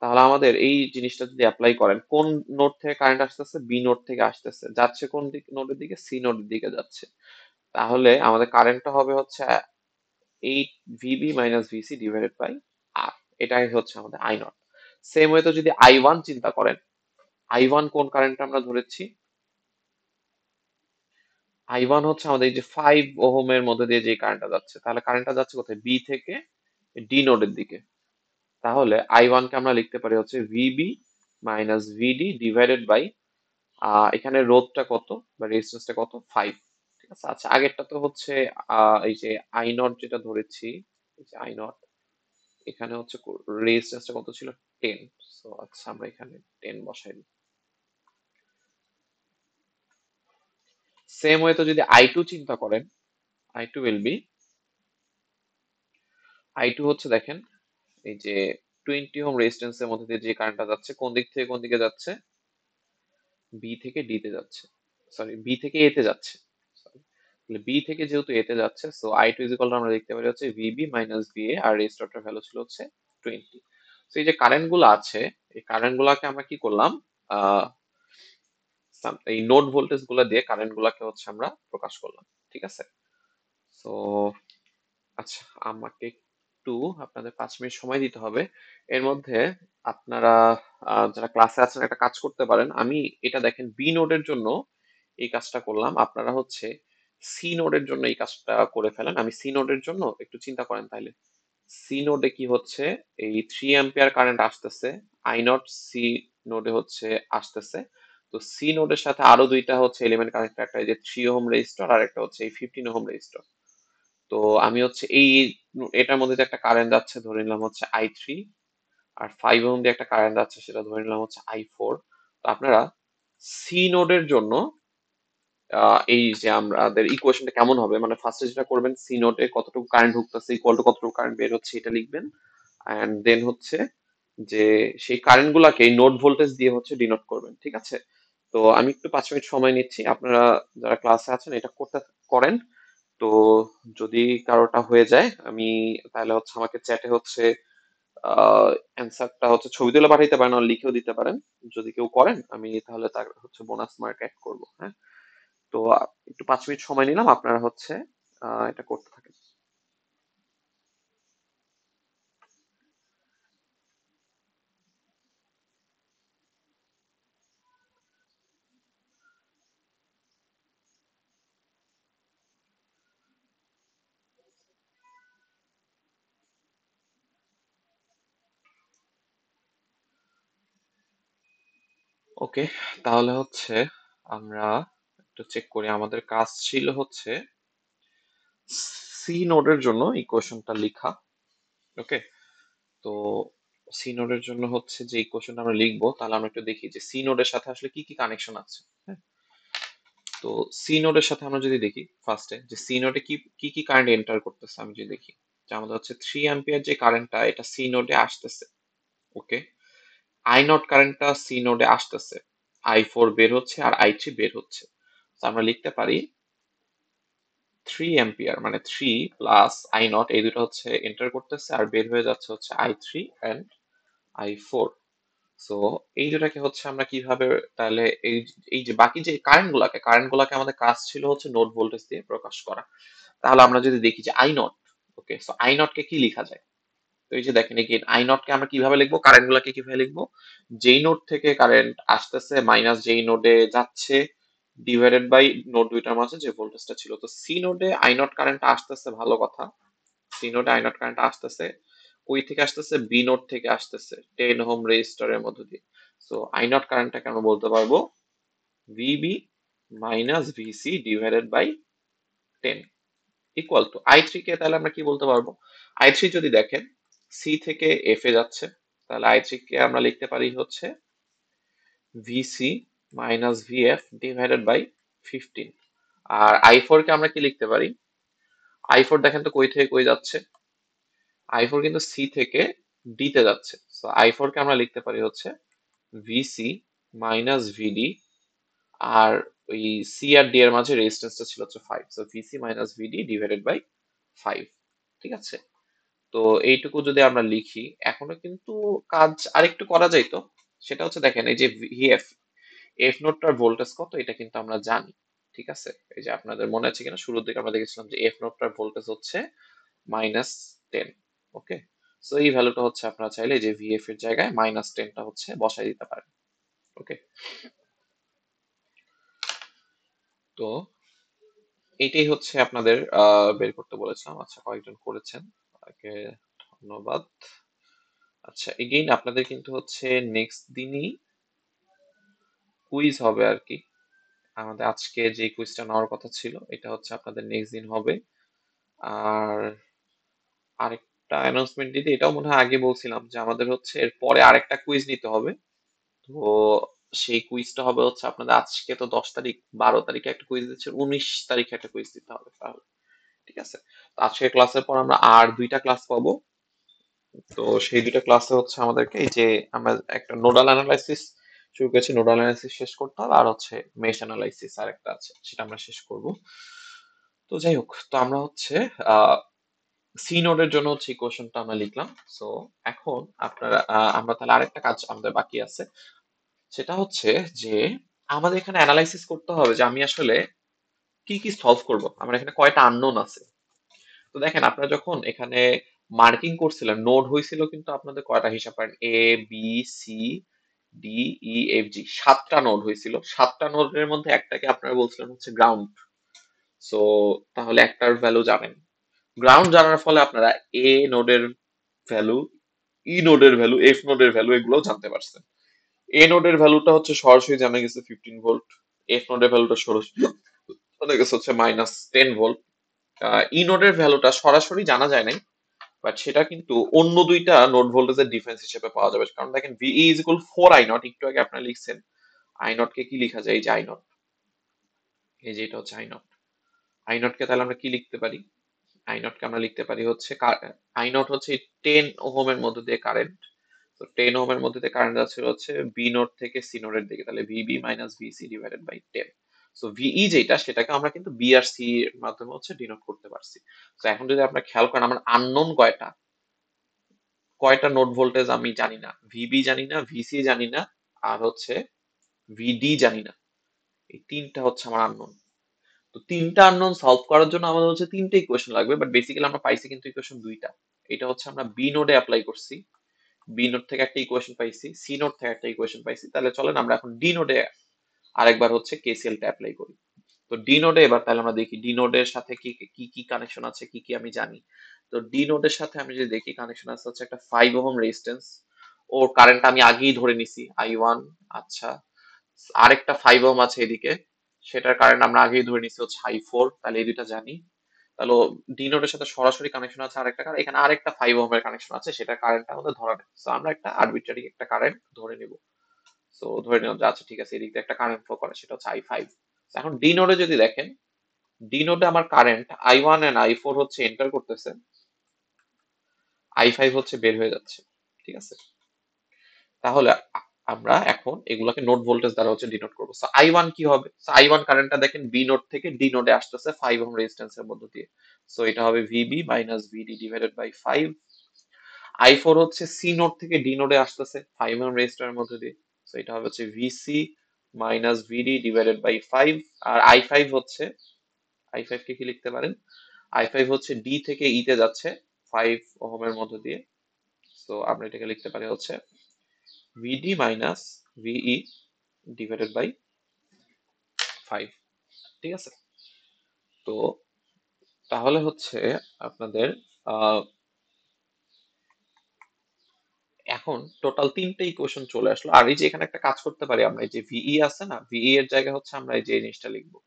[SPEAKER 1] তাহলে আমাদের এই জিনিসটা যদি অ্যাপ্লাই করেন, কোন নোড থেকে কারেন্ট আসতেছে, বি নোড থেকে আসতেছে, যাচ্ছে কোন দিক নোডের দিকে, সি নোডের দিকে যাচ্ছে। তাহলে আমাদের কারেন্টটা হবে হচ্ছে 8 VB minus VC divided by R. এটাই হচ্ছে আমাদের আই নট। সেম ওয়ে তো যদি আই ওয়ান চিন্তা করেন, আই ওয়ান কোন কারেন্ট আমরা ধরেছি, আই ওয়ান হচ্ছে আমাদের এই যে 5 ওহমের মধ্যে দিয়ে যে কারেন্টটা যাচ্ছে, তাহলে কারেন্টটা যাচ্ছে কোথায়, বি থেকে ডি নোডের দিকে। তাহলে আই ওয়ান কে আমরা লিখতে পারি হচ্ছে VB minus VD divided by, এখানে রোধটা কত বা রেজিস্ট্যান্সটা কত, 5। ঠিক আছে। আচ্ছা, আগেরটা তো হচ্ছে এই যে আই নট যেটা ধরেছি, এই যে আই নট, এখানে হচ্ছে রেজিস্ট্যান্সটা কত ছিল, 10। সো আচ্ছা আমরা এখানে 10 বসাই দিই। সেম ওয়ে তো যদি আই টু চিন্তা করেন, I two will be, I two হচ্ছে দেখেন এই যে 20 ওহম রেজিস্ট্যান্সের মধ্যে দিয়ে যে কারেন্টটা যাচ্ছে কোন দিক থেকে কোন দিকে যাচ্ছে, বি থেকে ডি তে যাচ্ছে, সরি বি থেকে এ তে যাচ্ছে, তাহলে বি থেকে যেহেতু এ তে যাচ্ছে, সো আই টু ইজিক্যাল আমরা দেখতে পারি হচ্ছে ভিবি মাইনাস ভিএ, আর রেজিস্টরটার ভ্যালু ছিল হচ্ছে 20। তো এই যে কারেন্ট গুলো আছে, এই কারেন্ট গুলাকে আমরা কি করলাম, আহ এই নোড ভোল্টেজ গুলা দিয়ে কারেন্ট গুলাকে হচ্ছে আমরা প্রকাশ করলাম, ঠিক আছে। তো আচ্ছা, আমাকে একটু আপনাদের 5 মিনিট সময় দিতে হবে। এর মধ্যে আপনারা যারা ক্লাসে আছেন একটা কাজ করতে পারেন। আমি এটা দেখেন বি নোডের জন্য এই কাজটা করলাম, আপনারা হচ্ছে সি নোডের জন্য এই কাজটা করে ফেলেন। আমি সি নোডের জন্য একটু চিন্তা করেন তাইলে। সি নোডে কি হচ্ছে, এই 3 অ্যাম্পিয়ার কারেন্ট আসতেছে, আই নট সি নোডে হচ্ছে আসতেছে। তো সি নোডের সাথে আরো দুইটা হচ্ছে এলিমেন্ট কানেক্ট, একটা এই যে 3 ওহম রেজিস্টর আর একটা হচ্ছে এই 15 ওহম রেজিস্টর। তো আমি হচ্ছে এই এটার মধ্যে যে একটা কারেন্ট যাচ্ছে ধরে নিলাম হচ্ছে I3, আর 5 ওহম দিয়ে একটা কারেন্ট যাচ্ছে সেটা ধরে নিলাম হচ্ছে I4। তো আপনারা সি নোডের জন্য এই যে আমাদের ইকুয়েশনটা কেমন হবে, মানে ফার্স্টে যেটা করবেন সি নোডে কতটুকু কারেন্ট ঢুকতেছে ইকুয়াল টু কতটুকু কারেন্ট বের হচ্ছে এটা লিখবেন, এন্ড দেন হচ্ছে যে সেই কারেন্ট গুলাকে নোড ভোল্টেজ দিয়ে হচ্ছে ডিনোট করবেন, ঠিক আছে। তো আমি একটু 5 মিনিট সময় নিচ্ছি, আপনারা যারা ক্লাসে আছেন এটা করতে করেন। তো যদি কারোটা হয়ে যায় আমি তাহলে হচ্ছে আমাকে চ্যাটে হচ্ছে অ্যান্সারটা হচ্ছে ছবি তুলে পাঠাইতে পারেন আর লিখেও দিতে পারেন। যদি কেউ করেন আমি তাহলে তার হচ্ছে বোনাস মার্ক অ্যাড করবো, হ্যাঁ। তো একটু 5 মিনিট সময় নিলাম, আপনারা হচ্ছে এটা করতে থাকেন। ওকে, তাহলে হচ্ছে আমরা একটু চেক করি। আমাদের কাজ ছিল হচ্ছে সি নোডের জন্য ইকুয়েশনটা লেখা। ওকে, তো সি নোডের জন্য হচ্ছে যে ইকুয়েশনটা আমরা লিখবো, তাহলে আমরা একটু দেখি যে সি নোডের সাথে আসলে কি কি কানেকশন আছে, হ্যাঁ। তো সি নোডের সাথে আমরা যদি দেখি ফার্স্টে যে সি নোডে কি কি কি কারেন্ট এন্টার করতেছে, আমি যদি দেখি যে আমাদের হচ্ছে 3 অ্যাম্পিয়ার যে কারেন্টটা এটা সি নোডে আসতেছে। ওকে, আই নট কারেন্টটা সি নোডে আসতেছে, I4 বের হচ্ছে আর I3 বের হচ্ছে। তো আমরা লিখতে পারি 3 অ্যাম্পিয়ার মানে 3 প্লাস আই নট, এই দুটো হচ্ছে এন্টার করতেছে আর বের হয়ে যাচ্ছে হচ্ছে I3 অ্যান্ড I4। সো এই দুটাকে হচ্ছে আমরা কিভাবে তাহলে এই এই যে বাকি যে কারেন্ট গুলাকে আমাদের কাজ ছিল হচ্ছে নোড ভোল্টেজ দিয়ে প্রকাশ করা। তাহলে আমরা যদি দেখি যে I naught, okay, so I naught কে কি লেখা যায়। তো এই যে দেখেন এগেইন আই নট কে আমরা কিভাবে লিখবো, কারেন্ট গুলাকে কিভাবে লিখবো, যেই নোড থেকে কারেন্ট আসতেছে মাইনাস যেই নোডে যাচ্ছে ডিভাইডেড বাই নোড দুইটার মাঝে যে ভোল্টেজটা ছিল। তো সি নোডে আই নট কারেন্ট আসতেছে, ভালো কথা। সি নোডে আই নট কারেন্ট আসতেছে, কই থেকে আসতেছে, বি নোড থেকে আসতেছে 10 ওহম রেজিস্টরের মধ্য দিয়ে। সো আই নট কারেন্টটাকে আমরা বলতে পারবো VB minus VC divided by 10 equal to I3 কে তাহলে আমরা কি বলতে পারবো, I3 যদি দেখেন সি থেকে এফ এ যাচ্ছে, তাহলে I3 কে আমরা লিখতে পারি হচ্ছে VC minus VF divided by 15। আর I4 কে আমরা কি লিখতে পারি, I4 দেখেন তো কই থেকে কই যাচ্ছে, I4 কিন্তু সি থেকে ডি তে যাচ্ছে। সো I4 কে আমরা লিখতে পারি হচ্ছে ভিসি মাইনাস ভিডি, আর ওই সি আর ডি এর মাঝে রেজিস্ট্যান্সটা ছিল হচ্ছে 5, so VC minus VD divided by 5, ঠিক আছে। তো এইটুকু যদি আমরা লিখি, এখনো কিন্তু কাজ আরেকটু করা যাইতো। সেটা হচ্ছে দেখেন এই যে ভিএফ, এফ নোটটার ভোল্টেজ কত এটা কিন্তু আমরা জানি, ঠিক আছে। এই যে আপনাদের মনে আছে কিনা শুরুর দিকে আমরা দেখেছিলাম যে এফ নোটটার ভোল্টেজ হচ্ছে -10। ওকে, সো এই ভ্যালুটা হচ্ছে আপনারা চাইলে যে ভিএফ এর জায়গায় -10টা হচ্ছে বসাই দিতে পারেন। ওকে, তো এইটাই হচ্ছে আপনাদের বের করতে বলেছিলাম। আচ্ছা, কয়েকজন করেছেন, তাকে ধন্যবাদ। আচ্ছা, এগেইন আপনাদের কিন্তু হচ্ছে নেক্সট দিনই কুইজ হবে আর কি। আমাদের আজকে যে কুইজটা নেওয়ার কথা ছিল এটা হচ্ছে আপনাদের নেক্সট দিন হবে। আর আরেকটা অ্যানাউন্সমেন্ট দিতে, এটাও মনে হয় আগে বলছিলাম যে আমাদের হচ্ছে এর পরে আরেকটা কুইজ নিতে হবে। তো সেই কুইজটা হবে হচ্ছে আপনাদের আজকে তো 10 তারিখ, 12 তারিখে একটা কুইজ দিচ্ছে, 19 তারিখে একটা কুইজ দিতে হবে তাহলে, ঠিক আছে। তো আজকের ক্লাসের পর আমরা আর দুইটা ক্লাস পাবো, তো সেই দুটো ক্লাসে হচ্ছে আমাদেরকে এই যে আমরা একটা নোডাল অ্যানালাইসিস শুরু করেছি, নোডাল অ্যানালাইসিস শেষ করতে হবে, আর হচ্ছে মেশ অ্যানালাইসিস আর একটা আছে, সেটা আমরা শেষ করব। তো যাই হোক, তো আমরা হচ্ছে সি নোডের জন্য হচ্ছে ইকুয়েশনটা আমরা লিখলাম। সো এখন আপনারা আমরা তাহলে আরেকটা কাজ আমাদের বাকি আছে, সেটা হচ্ছে যে আমাদের এখানে অ্যানালাইসিস করতে হবে যে আমি আসলে কি কি সলভ করব, আমার এখানে কয়টা আননোন আছে। তো দেখেন আপনারা যখন এখানে মার্কিং করছিলেন নোড হয়েছিল কিন্তু আপনাদের কয়টা হিসাব করেন, A B C D E F G, 7টা নোড হয়েছিল। 7টা নোডের মধ্যে একটাকে আপনারা বলছিলেন হচ্ছে গ্রাউন্ড। সো তাহলে একটার ভ্যালু জানেন, গ্রাউন্ড জানার ফলে আপনারা এ নোডের ভ্যালু, ই নোডের ভ্যালু, এফ নোডের ভ্যালু এগুলো জানতে পারছেন। এ নোডের ভ্যালুটা হচ্ছে সরাসরি জানা গেছে 15 ভোল্ট, এফ নোডের ভ্যালুটা সরাসরি জানা গেছে হচ্ছে -10 ভোল্ট। ই নোডের ভ্যালুটা সরাসরি জানা যায় নাই, বাট সেটা কিন্তু অন্য দুইটা নোড ভোল্টেজের ডিফারেন্স হিসেবে পাওয়া যাবে। কারণ দেখেন ভিই ইজ ইকুয়াল 4 আই নট, একটু আগে আপনারা লিখছেন আই নট কে কি লেখা যায়, এই যে আই নট, এই যে এটা হচ্ছে আই নট। আই নট কে তাহলে আমরা কি লিখতে পারি, আই নট কে আমরা লিখতে পারি হচ্ছে, আই নট হচ্ছে 10 ওহমের মধ্যে দিয়ে কারেন্ট। তো 10 ওহমের মধ্যে দিয়ে কারেন্ট যাচ্ছে হচ্ছে বি নোড থেকে সি নোডের দিকে, তাহলে VB minus VC divided by 10। So VE যেটা, সেটাকে আমরা কিন্তু বি আর সি এর মাধ্যমে হচ্ছে ডিনোট করতে পারছি। তো এখন যদি আপনারা খেয়াল করেন আমার আননোন কয়টা, কয়টা নোড ভোল্টেজ আমি জানি না, ভিবি জানি না, ভিসি জানি না, আর হচ্ছে ভিডি জানি না। এই তিনটা হচ্ছে আমার আননোন। তো তিনটা আননোন সলভ করার জন্য আমাদের হচ্ছে তিনটা ইকুয়েশন লাগবে, বাট বেসিক্যালি আমরা পাইছি কিন্তু ইকুয়েশন দুইটা। এটা হচ্ছে আমরা বি নোডে অ্যাপ্লাই করছি, বি নোড থেকে একটা ইকুয়েশন পাইছি, সি নোড থেকে একটা ইকুয়েশন পাইছি। তাহলে চলেন আমরা এখন ডি নোডে আরেকবার হচ্ছে কেসিএল টা অ্যাপ্লাই করি। তো ডি নোডে এবার তাহলে আমরা দেখি ডি নোডের সাথে কি কি কি কানেকশন আছে, কি কি আমি জানি। তো ডি নোডের সাথে আমি যদি দেখি কানেকশন আছে হচ্ছে একটা 5 ওহম রেজিস্ট্যান্স, ওর কারেন্ট আমি আগেই ধরে নিছি I1। আচ্ছা, আরেকটা 5 ওহম আছে এদিকে, সেটার কারেন্ট আমরা আগেই ধরে নিছি হচ্ছে I4, তাহলে এই দুইটা জানি। তাহলে ডি নোডের সাথে সরাসরি কানেকশন আছে আরেকটা কারেন্ট, এখানে আরেকটা 5 ওহমের কানেকশন আছে, সেটা কারেন্টটা আমাদের ধরা নেই। সো আমরা একটা আরবিট্রারি একটা কারেন্ট ধরে নিব। সো ধরে নিলাম যে আচ্ছা ঠিক আছে, এদিক দিয়ে একটা কারেন্ট ফ্লো করে, সেটা হচ্ছে I5। এখন ডি নোডে যদি দেখেন, ডি নোডে আমার কারেন্ট I1 এন্ড I4 হচ্ছে এন্টার করতেছে, I5 হচ্ছে বের হয়ে যাচ্ছে। ঠিক আছে, তাহলে আমরা এখন এগুলোকে নোড ভোল্টেজ দ্বারা হচ্ছে ডিনোট করবো। সো I1 কি হবে, সো I1 কারেন্টটা দেখেন বি নোড থেকে ডি নোডে আসতেছে 5 ওহম রেজিস্ট্যান্সের মধ্য দিয়ে। সো এটা হবে VB minus VD divided by 5। I4 হচ্ছে সি নোড থেকে ডি নোডে আসতেছে 5 ওহম রেজিস্ট্যান্সের মধ্য দিয়ে। সো এটা হবে হচ্ছে VC minus VD divided by 5। আর I5 হচ্ছে, I5 কে কি লিখতে পারেন, I5 হচ্ছে ডি থেকে ই তে যাচ্ছে 5 ওহমের মধ্য দিয়ে। তো আমরা এটাকে লিখতে পারি হচ্ছে ভিডি মাইনাস ভিই ডিভাইডেড বাই 5। ঠিক আছে, তো তাহলে হচ্ছে আপনাদের আহ, এখন টোটাল তিনটে ইকুয়েশন চলে আসলো। আর এই যে এখানে একটা কাজ করতে পারি আমরা, এই যে ভিই আছে না, ভিই এর জায়গায় হচ্ছে আমরা এই যে এই জিনিসটা লিখবো,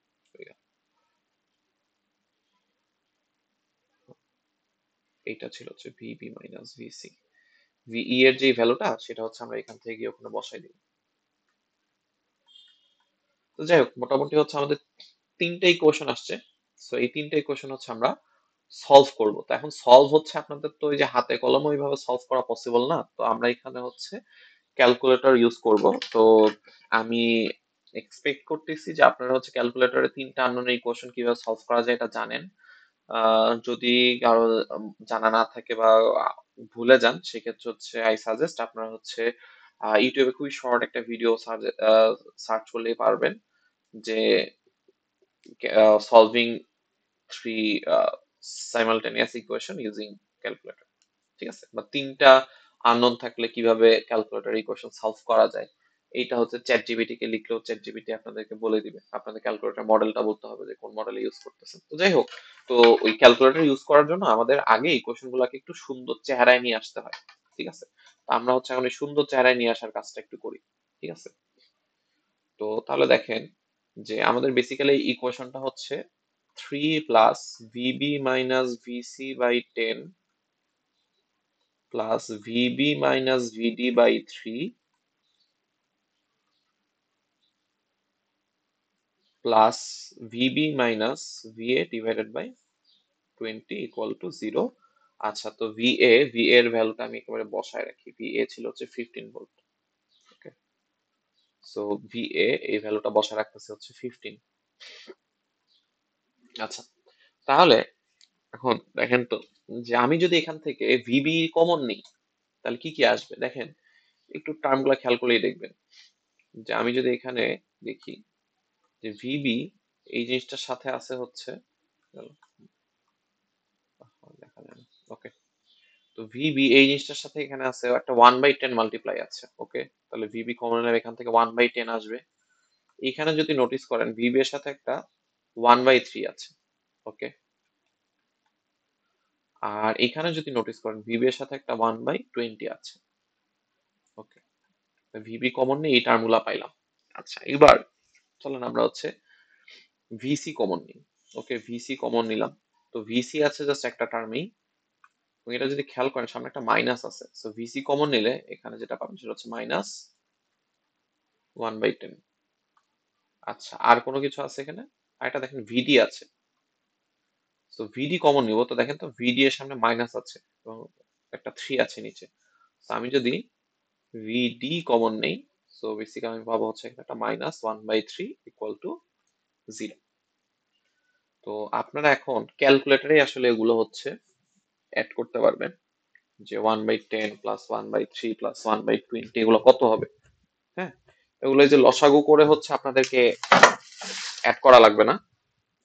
[SPEAKER 1] এইটা ছিল হচ্ছে ভিবি মাইনাস ভিসি। ভিই এর যে ভ্যালুটা সেটা হচ্ছে আমরা এখান থেকে গিয়ে ওখানে বসাই দিব। তো যাই হোক, মোটামুটি হচ্ছে আমাদের তিনটে ইকুয়েশন আসছে। সো এই তিনটে ইকুয়েশন হচ্ছে আমরা সলভ করব। তো এখন সলভ হচ্ছে আপনাদের তো ওই যে হাতে কলমে ওইভাবে সলভ করা পসিবল না, তো আমরা এখানে হচ্ছে ক্যালকুলেটর ইউজ করব। তো আমি এক্সপেক্ট করতেছি যে আপনারা হচ্ছে ক্যালকুলেটরে তিনটা আননোন ইকুয়েশন কিভাবে সলভ করা যায় এটা জানেন। যদি কারো জানা না থাকে বা ভুলে যান, সেক্ষেত্রে হচ্ছে আই সাজেস্ট আপনারা হচ্ছে ইউটিউবে খুবই শর্ট একটা ভিডিও সার্চ করলেই পারবেন যে solving three simultaneous equation using calculator. ঠিক আছে, বা তিনটা আননোন থাকলে কিভাবে ক্যালকুলেটর ইকুয়েশন সলভ করা যায়, এইটা হচ্ছে চ্যাট জিপিটি কে লিখলেও চ্যাট জিপিটি আপনাদেরকে বলে দিবে। আপনাদের ক্যালকুলেটর মডেলটা বলতে হবে যে কোন মডেল ইউজ করতেছেন। তো যাই হোক, তো ওই ক্যালকুলেটর ইউজ করার জন্য আমাদের আগে ইকুয়েশন গুলাকে একটু সুন্দর চেহারায় নিয়ে আসতে হয়। ঠিক আছে, তো আমরা হচ্ছে এখন এই সুন্দর চেহারায় নিয়ে আসার কাজটা একটু করি। ঠিক আছে, তো তাহলে দেখেন যে আমাদের বেসিক্যালি ইকুয়েশনটা হচ্ছে 3 plus VB minus VC by 10 plus VB minus VD by 3 plus VB minus VA divided by 20 equal to 0। আচ্ছা, তো ভি এর ভ্যালুটা আমি একেবারে বসায় রাখি। ভি এ ছিল হচ্ছে 15 ভোল্ট। ওকে, সো ভি এ এই ভ্যালুটা বসায় রাখতেছে হচ্ছে 15। আচ্ছা, তাহলে এখন দেখেন তো, যে আমি যদি এখান থেকে ভিবি কমন নিই তাহলে কি কি আসবে দেখেন, একটু টার্মগুলো খেয়াল করলেই দেখবেন যে আমি যদি এখানে দেখি যে ভিবি এই জিনিসটার সাথে আছে হচ্ছে, দেখা যায় না, ওকে, তো ভিবি এই জিনিসটার সাথে এখানে আছে একটা 1/10 মাল্টিপ্লাই আছে। ওকে, তাহলে ভিবি কমনের এখান থেকে 1/10 আসবে। এখানে যদি নোটিস করেন ভিবি এর সাথে একটা 1/3 আছে। ওকে, আর এখানে যদি নোটিস করেন ভিবি এর সাথে একটা 1/20 আছে। ওকে, ভিবি কমন নিয়ে এই টার্মগুলা পাইলাম। আচ্ছা, এবার চলেন আমরা হচ্ছে ভিসি কমন নিই। ওকে, ভিসি কমন নিলাম। তো ভিসি আছে জাস্ট একটা টার্মেই, এটা যদি খেয়াল করেন সামনে একটা মাইনাস আছে, সো ভিসি কমন নিলে এখানে যেটা পাবেন সেটা হচ্ছে -1/10। আচ্ছা, আর কোনো কিছু আছে এখানে? আর একটা দেখেন ভিডি আছে, তো ভিডি কমন নিব, তো দেখেন তো ভিডি এর সামনে মাইনাস আছে এবং একটা 3 আছে নিচে। তো আমি যদি ভিডি কমন নেই, সো বেসিক্যালি আমি পাবো হচ্ছে এখানে একটা -1/3 ইকুয়াল টু 0। তো আপনারা এখন ক্যালকুলেটরে আসলে এগুলো হচ্ছে অ্যাড করতে পারবেন যে 1/10 প্লাস 1/3 প্লাস 1/20 এগুলো কত হবে। হ্যাঁ, এগুলো এই যে লসাগু করে হচ্ছে আপনাদেরকে অ্যাড করা লাগবে না,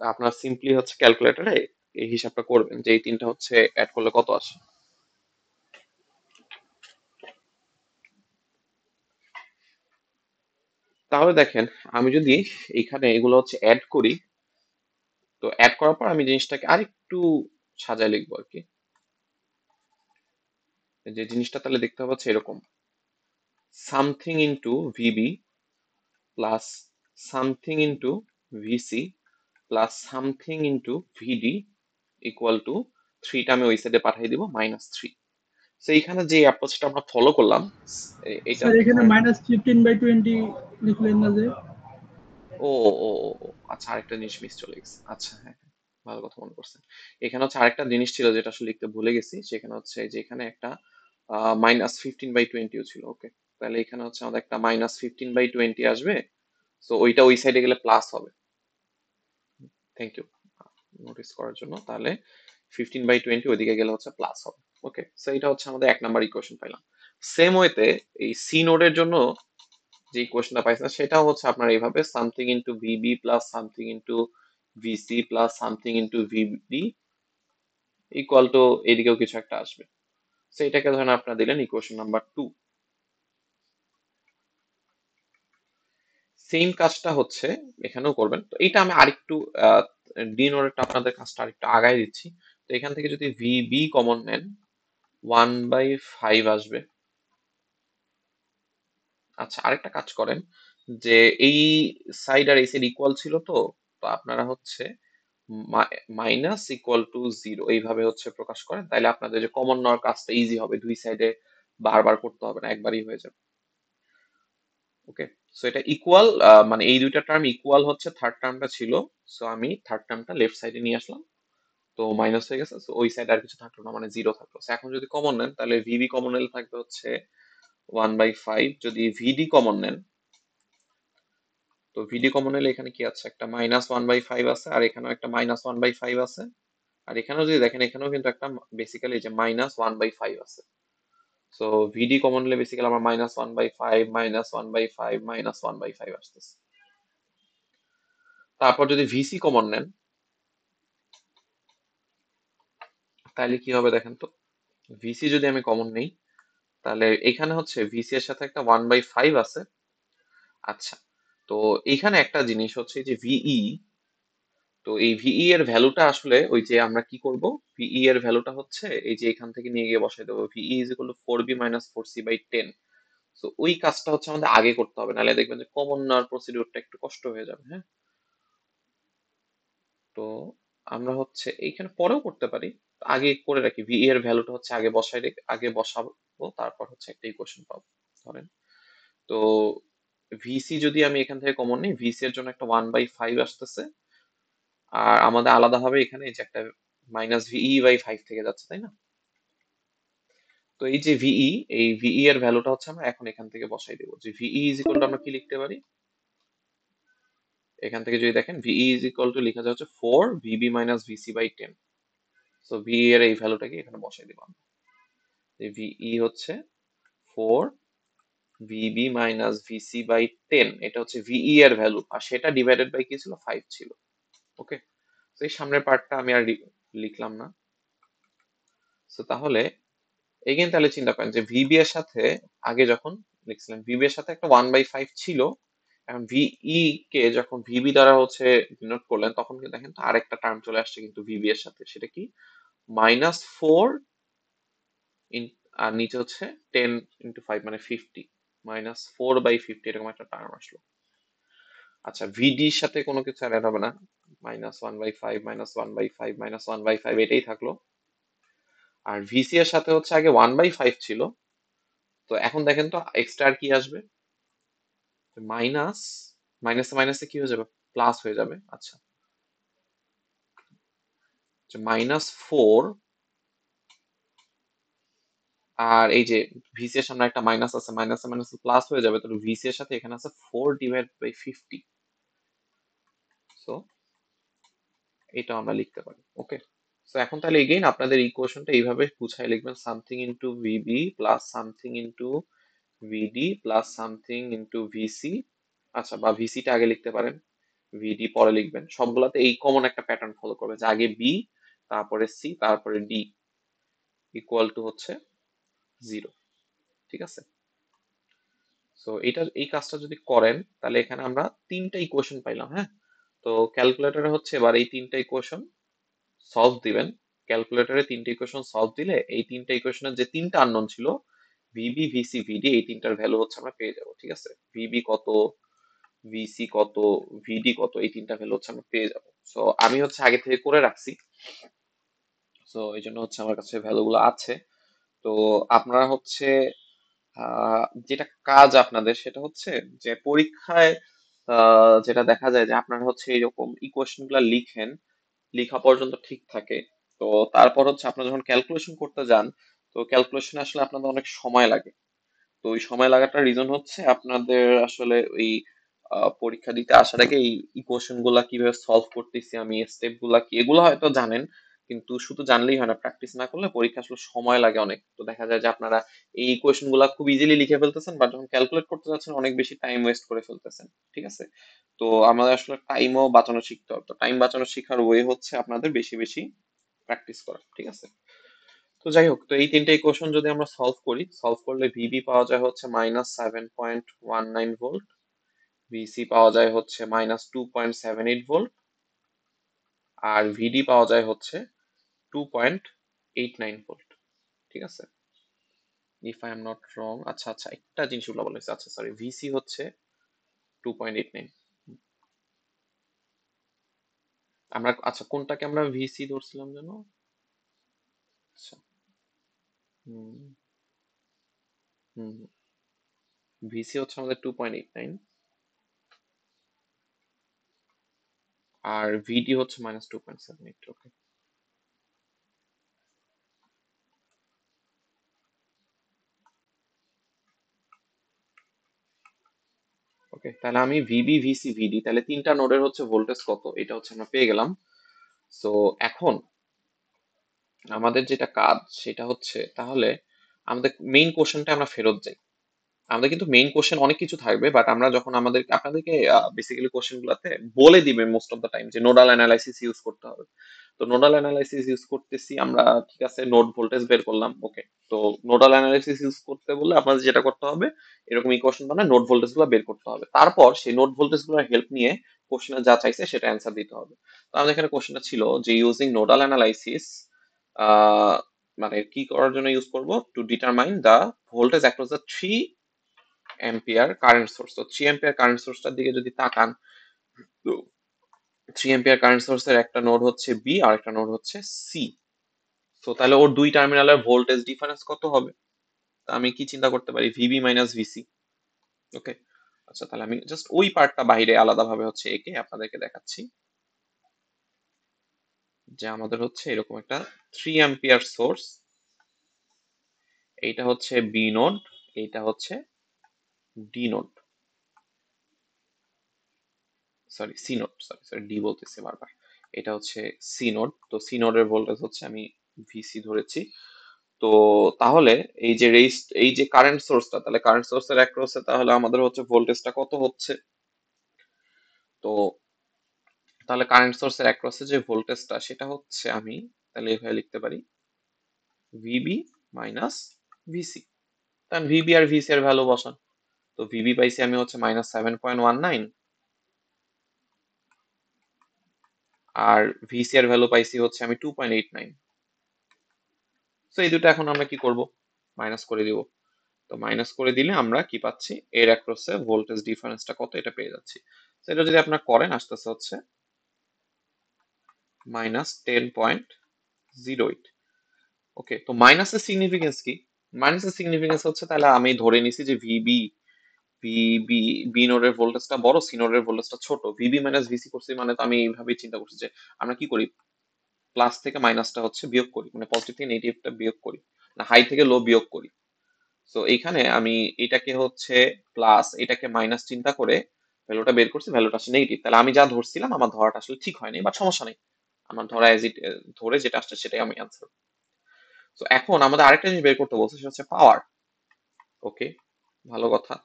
[SPEAKER 1] আপনার সিম্পলি হচ্ছে ক্যালকুলেটরে এই হিসাবটা করবেন যে এই তিনটা হচ্ছে অ্যাড করলে কত আসে। তাহলে দেখেন, আমি যদি এখানে এগুলো হচ্ছে অ্যাড করি, তো অ্যাড করার পর আমি জিনিসটাকে আরেকটু সাজায় লিখবো আর কি। যে জিনিসটা তাহলে দেখতে হবে হচ্ছে এরকম, something into VB plus something into VC plus something into VD equal to 3টা আমি ওই সাইডে পাঠিয়ে দিব -3। তো এইখানে যে অ্যাপ্রোচটা আমরা ফলো করলাম, এটা
[SPEAKER 3] স্যার এখানে
[SPEAKER 1] ধরেন,
[SPEAKER 3] -15/20 লিখলেন না যে?
[SPEAKER 1] ও ও ও ও, আচ্ছা, আরেকটা জিনিস মিস চলে গেছে। আচ্ছা, হ্যাঁ হ্যাঁ, ভালো কথা মনে করছেন। এখানে হচ্ছে আরেকটা জিনিস ছিল যেটা আসলে লিখতে ভুলে গেছি, সেখানে হচ্ছে যে এখানে একটা -15/20 ছিল। ওকে, তাহলে এখানে হচ্ছে আমাদের একটা -15/20 আসবে, তো ওইটা ওই সাইডে গেলে প্লাস হবে। থ্যাংক ইউ নোটিস করার জন্য। তাহলে 15/20 ওইদিকে গেলে হচ্ছে প্লাস হবে। ওকে, সো এটা হচ্ছে আমাদের 1 নাম্বার ইকুয়েশন পাইলাম। সেম ওয়েতে এই সি নোডের জন্য যে ইকুয়েশনটা পাইছেন সেটাও হচ্ছে আপনার এইভাবে something into VB plus something into VC plus something into VD equal to এদিকেও কিছু একটা আসবে। সো এটাকে ধরেন আপনারা দিলেন ইকুয়েশন নাম্বার 2। সেম কাজটা হচ্ছে এখানেও করবেন। তো এটা আমি আরেকটু ডি নোডেরটা আপনাদের কাজটা আরেকটু আগায় দিচ্ছি। তো এখান থেকে যদি ভিবি কমন নেন 1/5 আসবে। আচ্ছা, আরেকটা কাজ করেন যে এই সাইড আর এই সাইড ইকুয়াল ছিল, তো তো আপনারা হচ্ছে -=0 এইভাবে হচ্ছে প্রকাশ করেন, তাইলে আপনাদের যে কমন নেওয়ার কাজটা ইজি হবে, দুই সাইডে বারবার করতে হবে না, একবারই হয়ে যাবে। ওকে, সো এটা ইকুয়াল, মানে এই দুইটা টার্ম ইকুয়াল হচ্ছে থার্ড টার্মটা ছিল, সো আমি থার্ড টার্মটা লেফট সাইডে নিয়ে আসলাম, তো মাইনাস হয়ে গেছে, সো ওই সাইড আর কিছু থাকলো না, মানে 0 থাকলো। So এখন যদি কমন নেন তাহলে ভিবি কমন নিলে থাকবে হচ্ছে 1/5। যদি ভিডি কমন নেন, তো ভিডি কমন নিলে এখানে কি আছে, একটা -1/5 আছে, আর এখানেও একটা -1/5 আছে, আর এখানেও যদি দেখেন এখানেও কিন্তু একটা বেসিক্যালি যে -1/5 আছে। সো ভিডি কমন নিলে বেসিক্যালি আমার -1/5 -1/5 -1/5 আসতেছে। তারপর যদি ভিসি কমন নেন তাহলে কি হবে দেখেন তো, ভিসি যদি আমি কমন নেই তাহলে এখানে হচ্ছে ভিসি এর সাথে একটা 1/5 আছে। আচ্ছা, তো এইখানে একটা জিনিস হচ্ছে যে ভিই, তো এই ভিই এর ভ্যালুটা আসলে ওই যে আমরা কি করব, ভিই এর ভ্যালুটা হচ্ছে এই যে এখান থেকে নিয়ে গিয়ে বসাই দেবো, ভিই is equal two 4b - 4c/10। তো ওই কাজটা হচ্ছে আমাদের আগে করতে হবে, নাহলে দেখবেন যে কমন নেওয়ার প্রসিডিউরটা একটু কষ্ট হয়ে যাবে। হ্যাঁ, তো আমরা হচ্ছে এইখানে পরেও করতে পারি, আগে করে রাখি ভিই এর ভ্যালুটা হচ্ছে আগে বসাই রেখে আগে বসাবো, তারপর হচ্ছে একটা ইকুয়েশন পাবো ধরেন। তো ভিসি যদি আমি এখান থেকে কমন নিই, ভিসি এর জন্য একটা 1/5 আসতেছে, আর আমাদের আলাদাভাবে এখানে এই যে একটা -VE/5 থেকে যাচ্ছে, তাই না? তো এই যে ভিই, এই ভিই এর ভ্যালুটা হচ্ছে আমরা এখন এখান থেকে বসাই দেবো, যে ভিই ইজ ইকুয়াল টু আমরা কি লিখতে পারি, এখান থেকে যদি দেখেন ভিই ইজ ইকুয়াল টু লেখা যাচ্ছে 4 VB minus VC by 10। So VE এর এই ভ্যালুটাকে এখানে বসাই দিব আমরা, যে ভিই হচ্ছে 4 ভিবি মাইনাস ভিসি বাই 10, এটা হচ্ছে ভিই এর ভ্যালু, আর সেটা ডিভাইডেড বাই কি ছিল, 5 ছিল। ওকে, তো এই সামনের পার্টটা আমি আর লিখলাম না। তো তাহলে এগেন তাহলে চিন্তা করেন যে ভিবি এর সাথে আগে যখন লিখছিলাম ভিবি এর সাথে একটা 1/5 ছিল, এখন ভিই কে যখন ভিবি দ্বারা হচ্ছে ডিনোট করলেন তখন কিন্তু দেখেন তো আরেকটা টার্ম চলে আসছে কিন্তু ভিবি এর সাথে, সেটা কি, -4 আর নিচে হচ্ছে 10 ইন্টু 5 মানে 50, -4/50 এরকম একটা টার্ম আসলো। আচ্ছা, ভিডির সাথে কোনো কিছু অ্যাড হবে না, -1/5 -1/5 -1/5 এটাই থাকলো। আর ভিসি এর সাথে হচ্ছে আগে 1/5 ছিল, তো এখন দেখেন তো এক্সট্রা আর কি আসবে, মাইনাস, মাইনাসে মাইনাসে কি হয়ে যাবে, প্লাস হয়ে যাবে। আচ্ছা, -4, আর এই যে ভিসি এর সামনে একটা মাইনাস আছে, মাইনাসে মাইনাসে প্লাস হয়ে যাবে, তাহলে ভিসি এর সাথে এখানে আছে 4/50। সো এটাও আমরা লিখতে পারি। ওকে, সো এখন তাহলে এগেইন আপনাদের ইকুয়েশনটা এইভাবে গুছাই লিখবেন, something into VB plus something into VD plus something into VC. আচ্ছা, বা ভিসিটা আগে লিখতে পারেন, ভিডি পরে লিখবেন। সবগুলাতে এই কমন একটা প্যাটার্ন ফলো করবে, যে আগে বি, তারপরে সি, তারপরে ডি ইকুয়াল টু হচ্ছে 0। ঠিক আছে, সো এই কাজটা যদি করেন তাহলে এখানে আমরা তিনটা ইকুয়েশন পাইলাম। হ্যাঁ, তো ক্যালকুলেটরে হচ্ছে এবার এই তিনটা ইকুয়েশন সলভ দিবেন। ক্যালকুলেটরে তিনটা ইকুয়েশন সলভ দিলে এই তিনটা ইকুয়েশনের যে তিনটা আননোন ছিল, ভিবি ভিসি ভিডি, এই তিনটার ভ্যালু হচ্ছে আমরা পেয়ে যাব। ঠিক আছে, ভিবি কত, ভিসি কত, ভিডি কত, এই তিনটা ভ্যালু হচ্ছে আমরা পেয়ে যাব। সো আমি হচ্ছে আগে থেকে করে রাখছি, সো এই জন্য হচ্ছে আমার কাছে ভ্যালু গুলো আছে। তো আপনারা হচ্ছে যেটা কাজ আপনাদের সেটা হচ্ছে যে পরীক্ষায় যেটা দেখা যায় যে আপনারা হচ্ছে এরকম ইকুয়েশন গুলা লিখেন, লেখা পর্যন্ত ঠিক থাকে, তো তারপর হচ্ছে আপনারা যখন ক্যালকুলেশন করতে যান, তো ক্যালকুলেশন আসলে আপনাদের অনেক সময় লাগে। তো ওই সময় লাগাটার রিজন হচ্ছে আপনাদের আসলে ওই পরীক্ষা দিতে আসার আগে এই ইকুয়েশন গুলা কিভাবে সলভ করতেছি আমি, স্টেপ গুলা কি, এগুলো হয়তো জানেন, কিন্তু শুধু জানলেই হয় না, প্র্যাকটিস না করলে পরীক্ষা আসলে সময় লাগে অনেক। তো দেখা যায় যে আপনারা এই ইকুয়েশন গুলা খুব ইজিলি লিখে ফেলতেছেন, বাট যখন ক্যালকুলেট করতে যাচ্ছেন অনেক বেশি টাইম ওয়েস্ট করে ফেলতেছেন। ঠিক আছে, তো আমাদের আসলে টাইমও বাঁচানো শিখতে হবে। তো টাইম বাঁচানো শেখার ওয়ে হচ্ছে আপনাদের বেশি বেশি প্র্যাকটিস করা। ঠিক আছে, তো যাই হোক, তো এই তিনটে ইকুয়েশন যদি আমরা সলভ করি, সলভ করলে ভিবি পাওয়া যায় হচ্ছে -7.19 ভোল্ট, ভিসি পাওয়া যায় হচ্ছে -2.78 ভোল্ট, আর ভিডি পাওয়া যায় হচ্ছে 2.89 ভোল্ট। ঠিক আছে, if I am not wrong. আচ্ছা আচ্ছা, একটা জিনিস বলা হয়েছে, আচ্ছা সরি, ভিসি হচ্ছে 2.89। আমরা আচ্ছা কোনটাকে আমরা ভিসি ধরছিলাম যেন, আচ্ছা, হুম হুম, ভিসি হচ্ছে আমাদের 2.89, আর ভিডি হচ্ছে -2.78। ওকে, ওকে, তাহলে আমি ভিবি ভিসি ভিডি তাহলে তিনটা নোডের হচ্ছে ভোল্টেজ কত, এটা হচ্ছে আমরা পেয়ে গেলাম। সো এখন আমাদের যেটা কাজ সেটা হচ্ছে, তাহলে আমাদের মেইন কোশ্চেনটা আমরা ফেরত যাই। আমাদের কিন্তু মেইন কোশ্চেন অনেক কিছু থাকবে, বাট আমরা যখন আপনাদেরকে বেসিক্যালি কোশ্চেন গুলাতে বলে দিবে মোস্ট অফ দ্য টাইম যে নোডাল অ্যানালাইসিস ইউজ করতে হবে। তো নোডাল অ্যানালাইসিস ইউজ করতেছি আমরা, ঠিক আছে, নোড ভোল্টেজ বের করলাম। ওকে, তো নোডাল অ্যানালাইসিস ইউজ করতে বললে আপনাদের যেটা করতে হবে, এরকম ইকুয়েশন বানায় নোড ভোল্টেজ গুলো বের করতে হবে, তারপর সেই নোড ভোল্টেজ গুলোর হেল্প নিয়ে কোশ্চেনে যা চাইছে সেটা অ্যান্সার দিতে হবে। তো আমাদের এখানে কোশ্চেনটা ছিল যে ইউজিং নোডাল অ্যানালাইসিস, মানে কি করার জন্য ইউজ করব, to determine the voltage across the 3 ampere current source. তো 3 অ্যাম্পিয়ার কারেন্ট সোর্সটার দিকে যদি তাকান, তো 3 অ্যাম্পিয়ার কারেন্ট সোর্সের একটা নোড হচ্ছে বি আর একটা নোড হচ্ছে সি। তো তাহলে ওর দুই টার্মিনালের ভোল্টেজ ডিফারেন্স কত হবে, তা আমি কি চিন্তা করতে পারি, ভিবি মাইনাস ভিসি। ওকে, আচ্ছা, তাহলে আমি জাস্ট ওই পার্টটা বাইরে আলাদাভাবে হচ্ছে এঁকে আপনাদেরকে দেখাচ্ছি, যে আমাদের হচ্ছে এরকম একটা 3 অ্যাম্পিয়ার সোর্স, এইটা হচ্ছে বি নোড, এইটা হচ্ছে D node, sorry C node, sorry sorry D বলতেছি বারবার। এটা হচ্ছে সি নোড। তো সি নোডের ভোল্টেজ হচ্ছে আমি ভিসি ধরেছি। তো তাহলে এই যে কারেন্ট সোর্সটা, তাহলে কারেন্ট সোর্সের অ্যাক্রসে তাহলে আমাদের হচ্ছে ভোল্টেজটা কত হচ্ছে? তো তাহলে কারেন্ট সোর্সের অ্যাক্রসে যে ভোল্টেজটা সেটা হচ্ছে আমি তাহলে এভাবে লিখতে পারি ভিবি মাইনাস ভিসি। কারণ ভিবি আর ভিসি এর ভ্যালু বসান। তো ভিবি পাইছি আমি হচ্ছে -7.19, আর ভিসি এর ভ্যালু পাইছি হচ্ছে আমি 2.89। তো এই দুটো এখন আমরা কি করব? মাইনাস করে দিব। তো মাইনাস করে দিলে আমরা কি পাচ্ছি? এর অ্যাক্রসে ভোল্টেজ ডিফারেন্সটা কত এটা পেয়ে যাচ্ছি। তো এটা যদি আপনারা করেন আসতেছে হচ্ছে -10.08। ওকে, তো মাইনাসের সিগনিফিকেন্স কি? মাইনাসের সিগনিফিকেন্স হচ্ছে তাহলে আমি ধরে নিছি যে ভিবি ভিবি বি নোডের ভোল্টেজটা বড়, সি নোডের ভোল্টেজটা ছোট। ভিবি মাইনাস ভিসি করছি মানে তো আমি এইভাবেই চিন্তা করছি যে আমরা কি করি, প্লাস থেকে মাইনাসটা হচ্ছে বিয়োগ করি, মানে পজিটিভ থেকে নেগেটিভটা বিয়োগ করি, না হাই থেকে লো বিয়োগ করি। তো এইখানে আমি এটাকে হচ্ছে প্লাস এটাকে মাইনাস চিন্তা করে ভ্যালুটা বের করছি, ভ্যালুটা আসলে নেগেটিভ। তাহলে আমি যা ধরছিলাম আমার ধরাটা আসলে ঠিক হয়নি, বাট সমস্যা নেই, আমার ধরা এজ ইট ধরে যেটা আসছে সেটাই আমি অ্যান্সার। তো এখন আমাদের আরেকটা জিনিস বের করতে বলছে, সেটা হচ্ছে পাওয়ার। ওকে, ভালো কথা।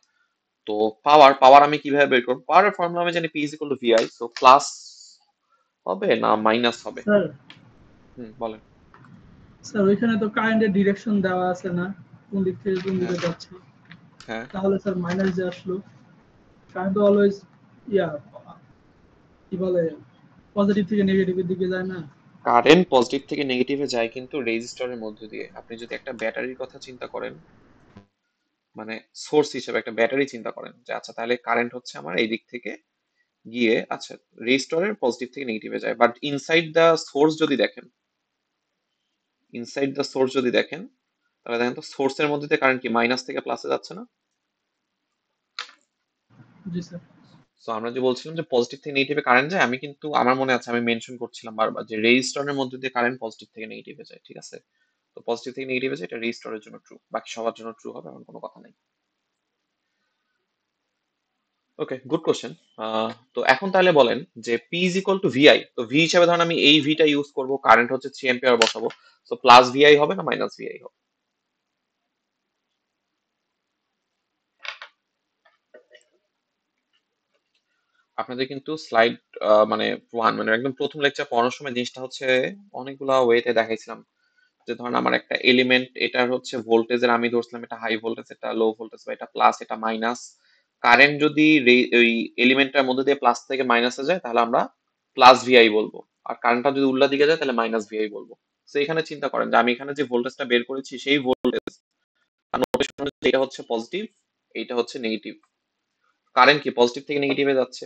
[SPEAKER 1] তো পাওয়ার পাওয়ার আমি কিভাবে বের করবো? পাওয়ারের ফর্মুলা আমি জানি P is equal to VI. So plus হবে না মাইনাস হবে?
[SPEAKER 3] স্যার
[SPEAKER 1] বলেন।
[SPEAKER 3] স্যার ওইখানে তো কারেন্টের ডিরেকশন দেওয়া আছে না, কোন দিক থেকে কোন
[SPEAKER 1] হ্যাঁ,
[SPEAKER 3] দিকে যাচ্ছে?
[SPEAKER 1] হ্যাঁ।
[SPEAKER 3] তাহলে স্যার মাইনাস যে আসলো, কারেন্ট তো অলওয়েজ ইয়া কি বলে পজিটিভ থেকে নেগেটিভের দিকে যায় না?
[SPEAKER 1] কারেন্ট পজিটিভ থেকে নেগেটিভে যায় কিন্তু রেজিস্টরের মধ্য দিয়ে। আপনি যদি একটা ব্যাটারির কথা চিন্তা করেন, মানে সোর্স হিসেবে একটা ব্যাটারি চিন্তা করেন, যে আচ্ছা তাহলে কারেন্ট হচ্ছে আমার এই দিক থেকে গিয়ে আচ্ছা রেজিস্টরের পজিটিভ থেকে নেগেটিভে যায়, বাট ইনসাইড দ্য সোর্স যদি দেখেন, ইনসাইড দ্য সোর্স যদি দেখেন তাহলে দেখেন তো সোর্সের মধ্যে দিয়ে কারেন্ট কি মাইনাস থেকে প্লাসে যাচ্ছে না?
[SPEAKER 3] জি স্যার।
[SPEAKER 1] সো আমরা যে বলছিলাম যে পজিটিভ থেকে নেগেটিভে কারেন্ট যায়, আমি কিন্তু আমার মনে আছে আমি মেনশন করছিলাম বারবার যে রেজিস্টরের মধ্যে দিয়ে কারেন্ট পজিটিভ থেকে নেগেটিভে যায়, ঠিক আছে? তো পজিটিভ থেকে নেগেটিভে যায়, এটা রেজিস্টরের জন্য ট্রু, বাকি সবার জন্য ট্রু হবে এমন কোনো কথা নেই। Okay, good question. তো এখন তাহলে বলেন যে P is equal to VI. তো ভি হিসাবে ধরেন আমি এই ভিটা ইউজ করব, কারেন্ট হচ্ছে 3 অ্যাম্পিয়ার বসাবো। সো প্লাস ভিআই হবে না মাইনাস ভিআই হবে? আপনাদের কিন্তু স্লাইড মানে মানে একদম প্রথম লেকচার পড়ানোর সময় জিনিসটা হচ্ছে অনেকগুলা ওয়েতে দেখাইছিলাম, যে ধরেন আমার একটা এলিমেন্ট, এটার হচ্ছে ভোল্টেজের আমি ধরছিলাম এটা হাই ভোল্টেজ, এটা লো ভোল্টেজ, বা এটা প্লাস এটা মাইনাস। কারেন্ট যদি ওই এলিমেন্টটার মধ্যে দিয়ে প্লাস থেকে মাইনাসে যায় তাহলে আমরা প্লাস ভিআই বলবো, আর কারেন্টটা যদি উল্টা দিকে যায় তাহলে মাইনাস ভিআই বলবো। তো এখানে চিন্তা করেন যে আমি এখানে যে ভোল্টেজটা বের করেছি সেই ভোল্টেজ এটা হচ্ছে পজিটিভ, এইটা হচ্ছে নেগেটিভ। কারেন্ট কি পজিটিভ থেকে নেগেটিভে যাচ্ছে,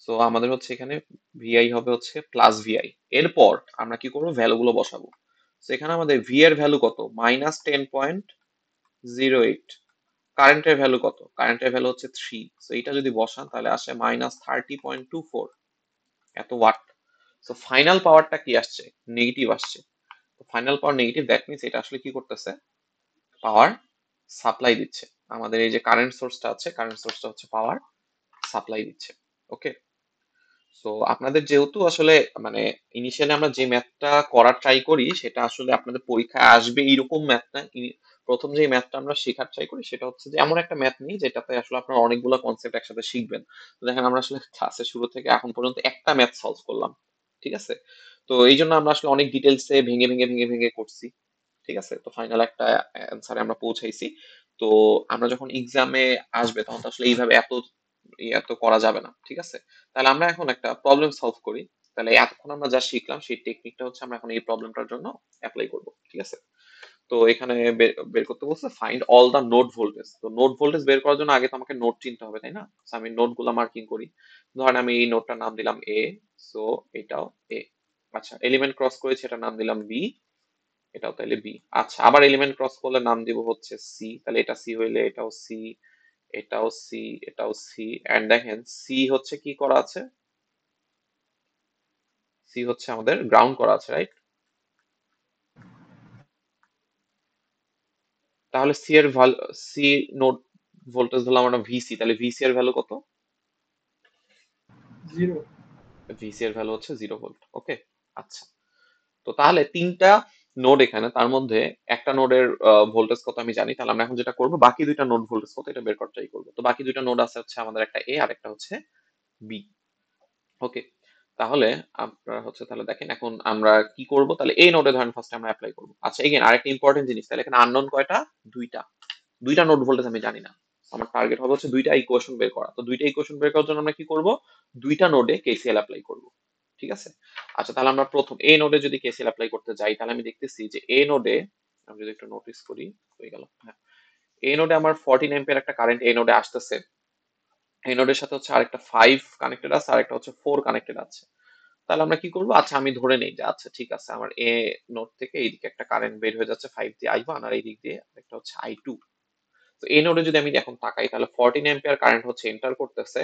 [SPEAKER 1] সো আমাদের হচ্ছে এখানে ভিআই হবে হচ্ছে প্লাস ভিআই। এরপর আমরা কি করবো, ভ্যালু গুলো বসাবো। তো এখানে আমাদের ভি এর ভ্যালু কত? -10.08। কারেন্টের ভ্যালু কত? কারেন্টের ভ্যালু হচ্ছে 3। সো এটা যদি বসান তাহলে আসে -30.24 এত ওয়াট। সো ফাইনাল পাওয়ারটা কি আসছে? নেগেটিভ আসছে। তো final power negative, that means এটা আসলে কি করতেছে? পাওয়ার সাপ্লাই দিচ্ছে। আমাদের এই যে কারেন্ট সোর্সটা আছে, কারেন্ট সোর্সটা হচ্ছে পাওয়ার সাপ্লাই দিচ্ছে। ওকে, সো আপনাদের যেহেতু আসলে মানে ইনিশিয়ালি আমরা যে ম্যাথটা করার ট্রাই করি সেটা আসলে আপনাদের পরীক্ষায় আসবে এইরকম ম্যাথ না। প্রথম যে ম্যাথটা আমরা শেখার ট্রাই করি সেটা হচ্ছে যে এমন একটা ম্যাথ নিই যেটাতে আসলে আপনারা অনেকগুলো কনসেপ্ট একসাথে শিখবেন। তো দেখেন আমরা আসলে ক্লাসের শুরু থেকে এখন পর্যন্ত একটা ম্যাথ সলভ করলাম, ঠিক আছে? তো এই জন্য আমরা আসলে অনেক ডিটেলসে ভেঙে ভেঙে ভেঙে ভেঙে করছি, ঠিক আছে? তো ফাইনাল একটা অ্যান্সারে আমরা পৌঁছাইছি। তো আমরা যখন এক্সামে আসবে তখন তো আসলে এইভাবে এত এত করা যাবে না, ঠিক আছে? তাহলে আমরা এখন একটা প্রবলেম সলভ করি। তাহলে এতক্ষণ আমরা যা শিখলাম সেই টেকনিকটা হচ্ছে আমরা এখন এই প্রবলেমটার জন্য অ্যাপ্লাই করব, ঠিক আছে? তো এখানে বের করতে বলছে find all the node voltage. তো নোড ভোল্টেজ বের করার জন্য আগে তো আমাকে নোড চিনতে হবে, তাই না? So আমি নোড গুলা মার্কিং করি। ধরেন আমি এই নোডটার নাম দিলাম এ, সো এটাও এ। আচ্ছা, এলিমেন্ট ক্রস করেছি, এটার নাম দিলাম বি, এটাও তাহলে বি। আচ্ছা, আবার এলিমেন্ট ক্রস করলে নাম দিব হচ্ছে সি, তাহলে এটা সি হইলে এটাও সি, এটাও সি, এটাও সি। এন্ড দেখেন সি হচ্ছে কি করা আছে? সি হচ্ছে আমাদের গ্রাউন্ড করা আছে, রাইট? তাহলে সি নোড ভোল্টেজ ধরলাম আমরা ভিসি, তাহলে ভিসি এর ভ্যালু কত?
[SPEAKER 3] 0।
[SPEAKER 1] ভিসি এর ভ্যালু হচ্ছে 0 ভোল্ট। ওকে, আচ্ছা। তো তাহলে তিনটা নোড এখানে, তার মধ্যে একটা নোডের ভোল্টেজ কত আমি জানি, তাহলে আমরা এখন যেটা করব বাকি দুইটা নোড ভোল্টেজ কত এটা বের করার ট্রাই করবো। তো বাকি দুইটা নোড আছে হচ্ছে আমাদের, একটা এ আর একটা হচ্ছে বি। ওকে, তাহলে আপনারা হচ্ছে তাহলে দেখেন এখন আমরা কি করব, তাহলে এই নোডে ধরেন ফার্স্ট আমরা অ্যাপ্লাই করব। আচ্ছা, এগেন আরেকটা ইম্পর্টেন্ট জিনিস, তাহলে এখানে আননোন কয়টা? দুইটা। দুইটা নোড ভোল্টেজ আমি জানি না, আমার টার্গেট হবে হচ্ছে দুইটা ইকুয়েশন বের করা। তো দুইটা ইকুয়েশন বের করার জন্য আমরা কি করব, দুইটা নোডে কেসিএল অ্যাপ্লাই করব। ঠিক আছে, আচ্ছা তাহলে আমরা প্রথম এ নোডে যদি কেসিএল অ্যাপ্লাই করতে যাই, তাহলে আমি দেখতেছি যে এ নোডে, আমি যদি একটু নোটিস করি, হয়ে গেল, হ্যাঁ, এ নোডে আমার 14 অ্যাম্পিয়ার একটা কারেন্ট এ নোডে আসতেছে। এই নোডের সাথে হচ্ছে আরেকটা 5 কানেক্টেড আছে, আরেকটা হচ্ছে 4 কানেক্টেড আছে। তাহলে আমরা কি করব, আচ্ছা আমি ধরে নেই যে আচ্ছা ঠিক আছে, আমার এ নোড থেকে এইদিকে একটা কারেন্ট বের হয়ে যাচ্ছে 5 দিয়ে I1, আর এই দিক দিয়ে একটা হচ্ছে I2। তো এই নোডে যদি আমি এখন তাকাই, তাহলে 14 অ্যাম্পিয়ার কারেন্ট হচ্ছে এন্টার করতেছে,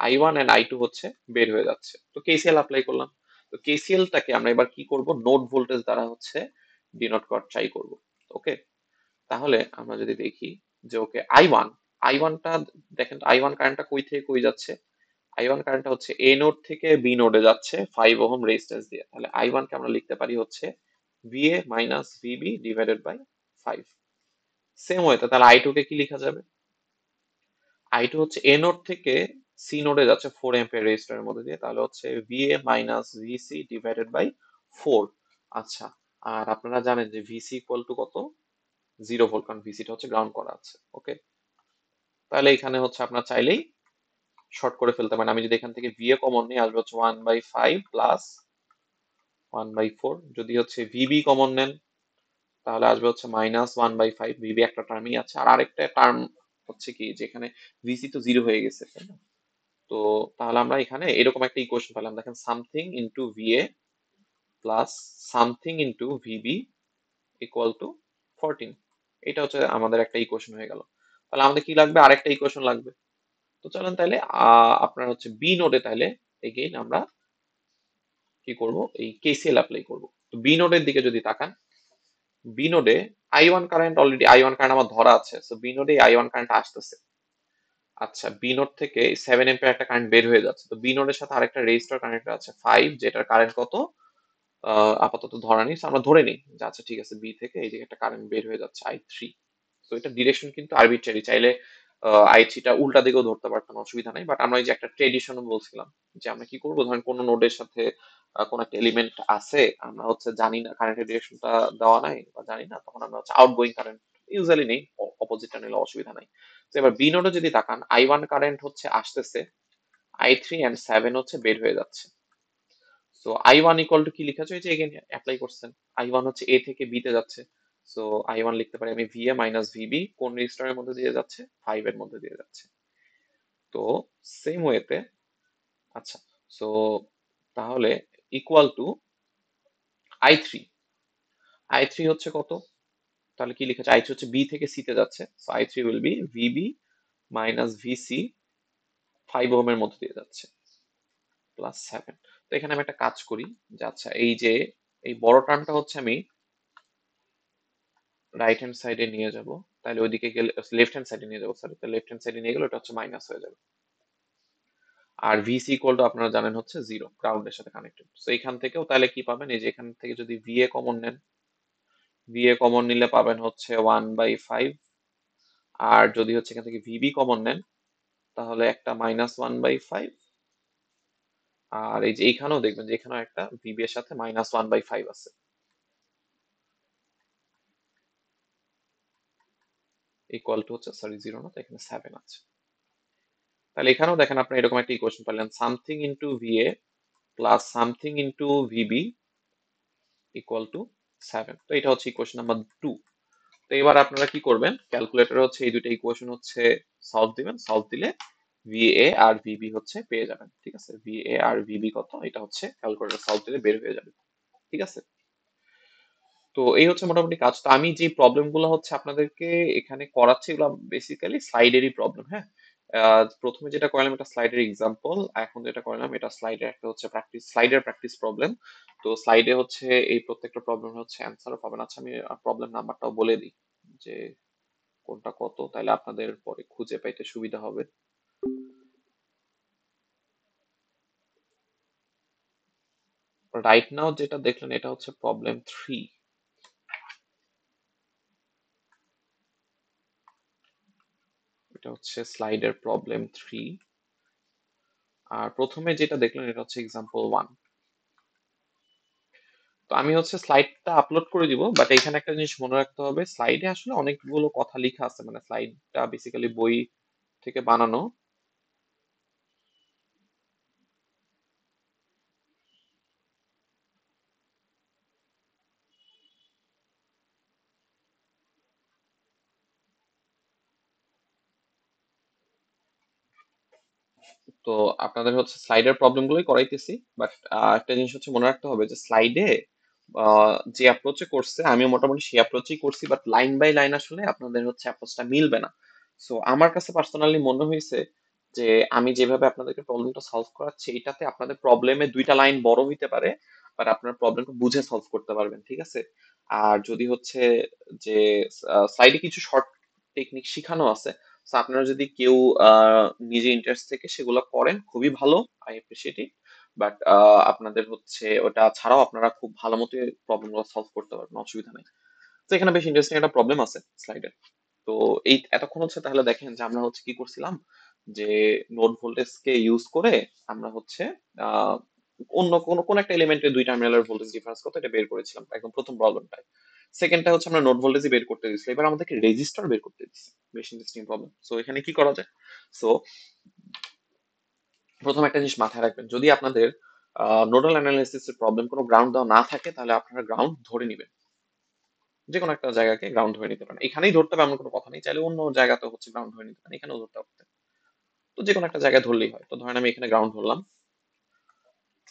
[SPEAKER 1] I1 এন্ড I2 হচ্ছে বের হয়ে যাচ্ছে। তো কেসিএল অ্যাপ্লাই করলাম। তো কেসিএল টাকে আমরা এবার কি করব, নোড ভোল্টেজ দ্বারা হচ্ছে ডিনোট করার ট্রাই করব। ওকে, তাহলে আমরা যদি দেখি যে ওকে আই ওয়ানটা দেখেন, I1 কারেন্টটা কই থেকে কই যাচ্ছে, I1 কারেন্টটা হচ্ছে এ নোড থেকে বি নোডে যাচ্ছে 5 ওহম রেজিস্ট্যান্স দিয়ে। তাহলে I1 কে আমরা লিখতে পারি হচ্ছে VA minus VB divided by 5। Same ওয়েতে তাহলে I2 কে কি লেখা যাবে, I2 হচ্ছে এ নোড থেকে সি নোডে যাচ্ছে 4 অ্যাম্পিয়ার রেজিস্টরের মধ্যে দিয়ে, তাহলে হচ্ছে VA minus VC divided by 4। আচ্ছা, আর আপনারা জানেন যে VC ইকুয়াল টু কত, 0 ভোল্ট, কারণ VC টা হচ্ছে গ্রাউন্ড করা আছে। ওকে, তাহলে এখানে হচ্ছে আপনার চাইলেই শর্ট করে ফেলতে পারেন। আমি যদি এখান থেকে VA কমন নিয়ে আসবে হচ্ছে 1/5 প্লাস 1/4। যদি হচ্ছে VB কমন নেন তাহলে আসবে হচ্ছে -1/5। VB একটা টার্মই আছে, আর আরেকটা টার্ম হচ্ছে কি, যেখানে VC তো 0 হয়ে গেছে, তাই না? তো তাহলে আমরা এখানে এরকম একটা ইকুয়েশন পেলাম, দেখেন something into VA plus something into VB equal to 14। এটা হচ্ছে আমাদের একটা ইকুয়েশন হয়ে গেল। তাহলে আমাদের কি লাগবে, আরেকটা ইকুয়েশন লাগবে। তো চলেন তাহলে আপনার হচ্ছে বি নোডে তাহলে এগেইন আমরা কি করব, এই কেসিএল অ্যাপ্লাই করব। তো বি নোডের দিকে যদি তাকান, বি নোডে I1 current, already I1 current আমার ধরা আছে, সো বি নোডে I1 কারেন্ট আসতেছে। আচ্ছা, বি নোড থেকে 7 এম্পিয়ার একটা কারেন্ট বের হয়ে যাচ্ছে। তো বি নোডের সাথে আরেকটা রেজিস্টার কানেক্ট আছে 5, যেটার কারেন্ট কত আপাতত ধরা নেই, so আমরা ধরে নিই যে আচ্ছা ঠিক আছে, বি থেকে এইদিকে একটা কারেন্ট বের হয়ে যাচ্ছে I3। তো এটা ডিরেকশন কিন্তু আরবিট্রারি, চাইলে I3টা উল্টা দিকেও ধরতে পারতাম, অসুবিধা নাই। বাট আমরা এই যে একটা ট্রেডিশন বলছিলাম যে আমরা কি করবো, ধরেন কোন নোডের সাথে কোন একটা এলিমেন্ট আছে, আমরা হচ্ছে জানি না, কারেন্টের ডিরেকশনটা দেওয়া নাই বা জানি না, তখন আমরা হচ্ছে আউটগোয়িং কারেন্ট ইউজুয়ালি নেই, অপোজিটটা নিলে অসুবিধা নাই। তো এবার বি নোডে যদি তাকান, I1 কারেন্ট হচ্ছে আসতেছে, I3 এন্ড 7 হচ্ছে বের হয়ে যাচ্ছে। সো I1 ইকুয়াল টু কি লিখা আছে, ওই যে এগেন অ্যাপ্লাই করছেন, I1 হচ্ছে এ থেকে বি তে যাচ্ছে। সো I1 লিখতে পারি আমি VA মাইনাস VB, কোন রেজিস্টারের মধ্যে দিয়ে যাচ্ছে, 5 এর মধ্যে দিয়ে যাচ্ছে। তো সেম ওয়েতে, আচ্ছা, সো তাহলে ইকুয়াল টু I3, I3 হচ্ছে কত, তাহলে কি লিখেছে, I3 হচ্ছে বি থেকে সি তে যাচ্ছে, so I3 will be VB minus VC, 5 ওহমের মধ্যে দিয়ে যাচ্ছে, প্লাস 7। তো এখানে আমি একটা কাজ করি যে আচ্ছা, এই যে এই বড় টার্মটা হচ্ছে আমি রাইট হ্যান্ড সাইডে নিয়ে যাব, তাহলে ওইদিকে গেলে লেফট হ্যান্ড সাইডে নিয়ে যাবো, সরি, লেফট হ্যান্ড সাইডে নিয়ে গেলে ওটা হচ্ছে মাইনাস হয়ে যাবে। আর ভিসি ইকুয়াল টু আপনারা জানেন হচ্ছে 0, গ্রাউন্ডের সাথে কানেক্টেড। তো এখান থেকেও তাহলে কি পাবেন, এই যে এখান থেকে যদি ভিএ কমন নেন, ভিএ কমন নিলে পাবেন হচ্ছে 1/5। আর যদি হচ্ছে এখান থেকে ভিবি কমন নেন, তাহলে একটা -1/5। আর এই যে এইখানেও দেখবেন যে এখানেও একটা ভিবি এর সাথে -1/5 আছে, ইকুয়াল টু হচ্ছে, সরি 0 না, তো এখানে 7 আছে। তাহলে এখানেও দেখেন আপনি এরকম একটা ইকুয়েশন পেলেন, something into VA plus something into VB equal to 7। তো এটা হচ্ছে ইকুয়েশন নাম্বার 2। তো এবার আপনারা কি করবেন, ক্যালকুলেটরে হচ্ছে এই দুটো ইকুয়েশন হচ্ছে সলভ দিবেন, সলভ দিলে ভিএ আর ভিবি হচ্ছে পেয়ে যাবেন। ঠিক আছে, ভিএ আর ভিবি কত, এটা হচ্ছে ক্যালকুলেটর সলভ দিলে বের হয়ে যাবে। ঠিক আছে, তো এই হচ্ছে মোটামুটি কাজ। তো আমি যে প্রবলেম গুলো হচ্ছে আপনাদেরকে এখানে করাচ্ছি, এগুলো বেসিক্যালি স্লাইডেরই প্রবলেম। হ্যাঁ, প্রথমে যেটা করলাম এটা স্লাইডের এক্সাম্পল, এখন যেটা করলাম এটা স্লাইডের একটা হচ্ছে প্র্যাকটিস, স্লাইডের প্র্যাকটিস প্রবলেম। তো স্লাইডে হচ্ছে এই প্রত্যেকটা প্রবলেম হচ্ছে অ্যান্সারও পাবেন। আচ্ছা, আমি প্রবলেম নাম্বারটাও বলে দিই, যে কোনটা কত, তাহলে আপনাদের পরে খুঁজে পাইতে সুবিধা হবে। রাইট নাও যেটা দেখলেন এটা হচ্ছে প্রবলেম 3। এটা হচ্ছে স্লাইডের প্রবলেম 3। আর প্রথমে যেটা দেখলেন এটা হচ্ছে এক্সাম্পল 1। তো আমি হচ্ছে স্লাইডটা আপলোড করে দিব, বাট এখানে একটা জিনিস মনে রাখতে হবে, স্লাইডে আসলে অনেকগুলো কথা লেখা আছে, মানে স্লাইডটা বেসিক্যালি বই থেকে বানানো। তো আপনাদের হচ্ছে স্লাইডের প্রবলেম গুলোই করাইতেছি, বাট একটা জিনিস হচ্ছে মনে রাখতে হবে যে স্লাইডে যে অ্যাপ্রোচে করছে আমিও মোটামুটি সেই অ্যাপ্রোচেই করছি, বাট লাইন বাই লাইন আসলে আপনাদের হচ্ছে অ্যাপ্রোচটা মিলবে না। সো আমার কাছে পার্সোনালি মনে হয়েছে যে আমি যেভাবে আপনাদেরকে প্রবলেমটা সলভ করাচ্ছি এটাতে আপনাদের প্রবলেমে দুইটা লাইন বড় হইতে পারে, বাট আপনার প্রবলেমটা বুঝে সলভ করতে পারবেন, ঠিক আছে। আর যদি হচ্ছে যে স্লাইডে কিছু শর্ট টেকনিক শিখানো আছে, তো আপনারা যদি কেউ নিজে ইন্টারেস্ট থেকে সেগুলো করেন খুবই ভালো, আই এপ্রিসিয়েট ইট। বাট আপনাদের হচ্ছে ওটা ছাড়াও আপনারা খুব ভালো মতো প্রবলেমগুলো সলভ করতে পারবেন, অসুবিধা নেই। তো এখানে বেশ ইন্টারেস্টিং একটা প্রবলেম আছে স্লাইডে। তো এই এতক্ষণ হচ্ছে তাহলে দেখেন যে আমরা হচ্ছে কি করছিলাম, যে নোড ভোল্টেজকে ইউজ করে আমরা হচ্ছে আহ অন্য কোন একটা এলিমেন্টের দুই টার্মিনালের ভোল্টেজ ডিফারেন্স কত এটা বের করেছিলাম একদম প্রথম প্রবলেমটায়। সেকেন্ডটা হচ্ছে আমরা নোড ভোল্টেজ বের করতে দিচ্ছি, এবার আমাদেরকে রেজিস্টার বের করতে দিচ্ছি। বেশ ইন্টারেস্টিং প্রবলেম। সো এখানে কি করা যায়? সো প্রথম একটা জিনিস মাথায় রাখবেন, যদি আপনাদের নোডাল অ্যানালাইসিস এর প্রবলেম কোনো গ্রাউন্ড দেওয়া না থাকে তাহলে আপনারা গ্রাউন্ড ধরে নেবেন, যে কোনো একটা জায়গাকে গ্রাউন্ড ধরে নিতে পারেন। এখানেই ধরতে হবে এমন কোনো কথা নেই, চাইলে অন্য জায়গাতে হচ্ছে গ্রাউন্ড ধরে নিতে পারেন, এখানেও ধরতে পারতেন। তো যে কোনো একটা জায়গায় ধরলেই হয়। তো ধরেন আমি এখানে গ্রাউন্ড ধরলাম।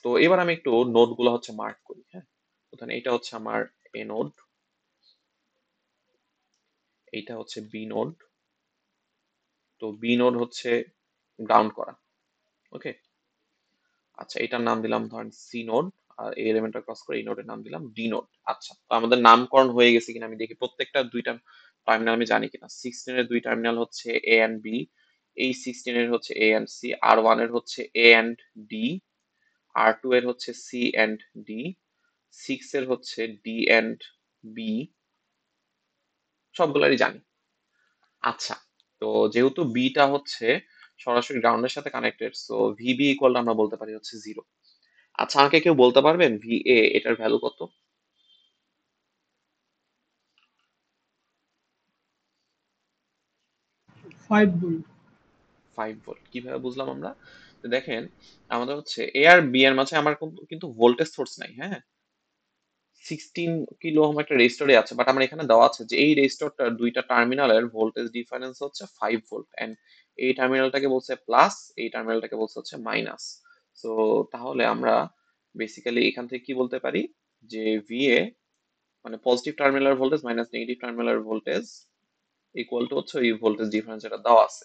[SPEAKER 1] তো এবার আমি একটু নোড গুলো হচ্ছে মার্ক করি, হ্যাঁ। তো ধরেন এটা হচ্ছে আমার এ নোড, এইটা হচ্ছে বি নোড। তো বি নোড হচ্ছে গ্রাউন্ড করা, ওকে। আচ্ছা, এটার নাম দিলাম ধরেন সি নোড, আর এই এলিমেন্টটা ক্রস করে এই নোডের নাম দিলাম ডি নোড। আচ্ছা, তো আমাদের নামকরণ হয়ে গেছে কিনা আমি দেখি, প্রত্যেকটা দুইটা টার্মিনাল আমি জানি কিনা। 16 এর দুই টার্মিনাল হচ্ছে এ এন্ড বি, এই 16 এর হচ্ছে এ এন্ড সি, আর 1 এর হচ্ছে এ এন্ড ডি, আর 2 এর হচ্ছে সি এন্ড ডি, 6 এর হচ্ছে ডি এন্ড বি, সবগুলারই জানি। আচ্ছা, তো যেহেতু বিটা হচ্ছে সরাসরি গ্রাউন্ডের সাথে কানেক্টেড, সো ভিবি ইকুয়াল আমরা বলতে পারি হচ্ছে 0। আচ্ছা, আমাকে কেউ বলতে পারবেন ভি এ এটার ভ্যালু কত?
[SPEAKER 3] 5 ভোল্ট।
[SPEAKER 1] 5 ভোল্ট। কিভাবে বুঝলাম আমরা? তো দেখেন, আমাদের হচ্ছে এ আর বি এর মাঝে আমার কিন্তু ভোল্টেজ সোর্স নাই, হ্যাঁ। 16 কিলো ওহম একটা রেজিস্টরে আছে, বাট আমার এখানে দেওয়া আছে যে এই রেজিস্টরটার দুইটা টার্মিনালের ভোল্টেজ ডিফারেন্স হচ্ছে 5 ভোল্ট, এন্ড এই টার্মিনালটাকে বলছে প্লাস, এই টার্মিনালটাকে বলছে হচ্ছে মাইনাস। সো তাহলে আমরা বেসিক্যালি এখান থেকে কি বলতে পারি, যে ভিএ মানে positive terminal voltage minus negative terminal voltage equal to হচ্ছে এই ভোল্টেজ ডিফারেন্স যেটা দেওয়া আছে।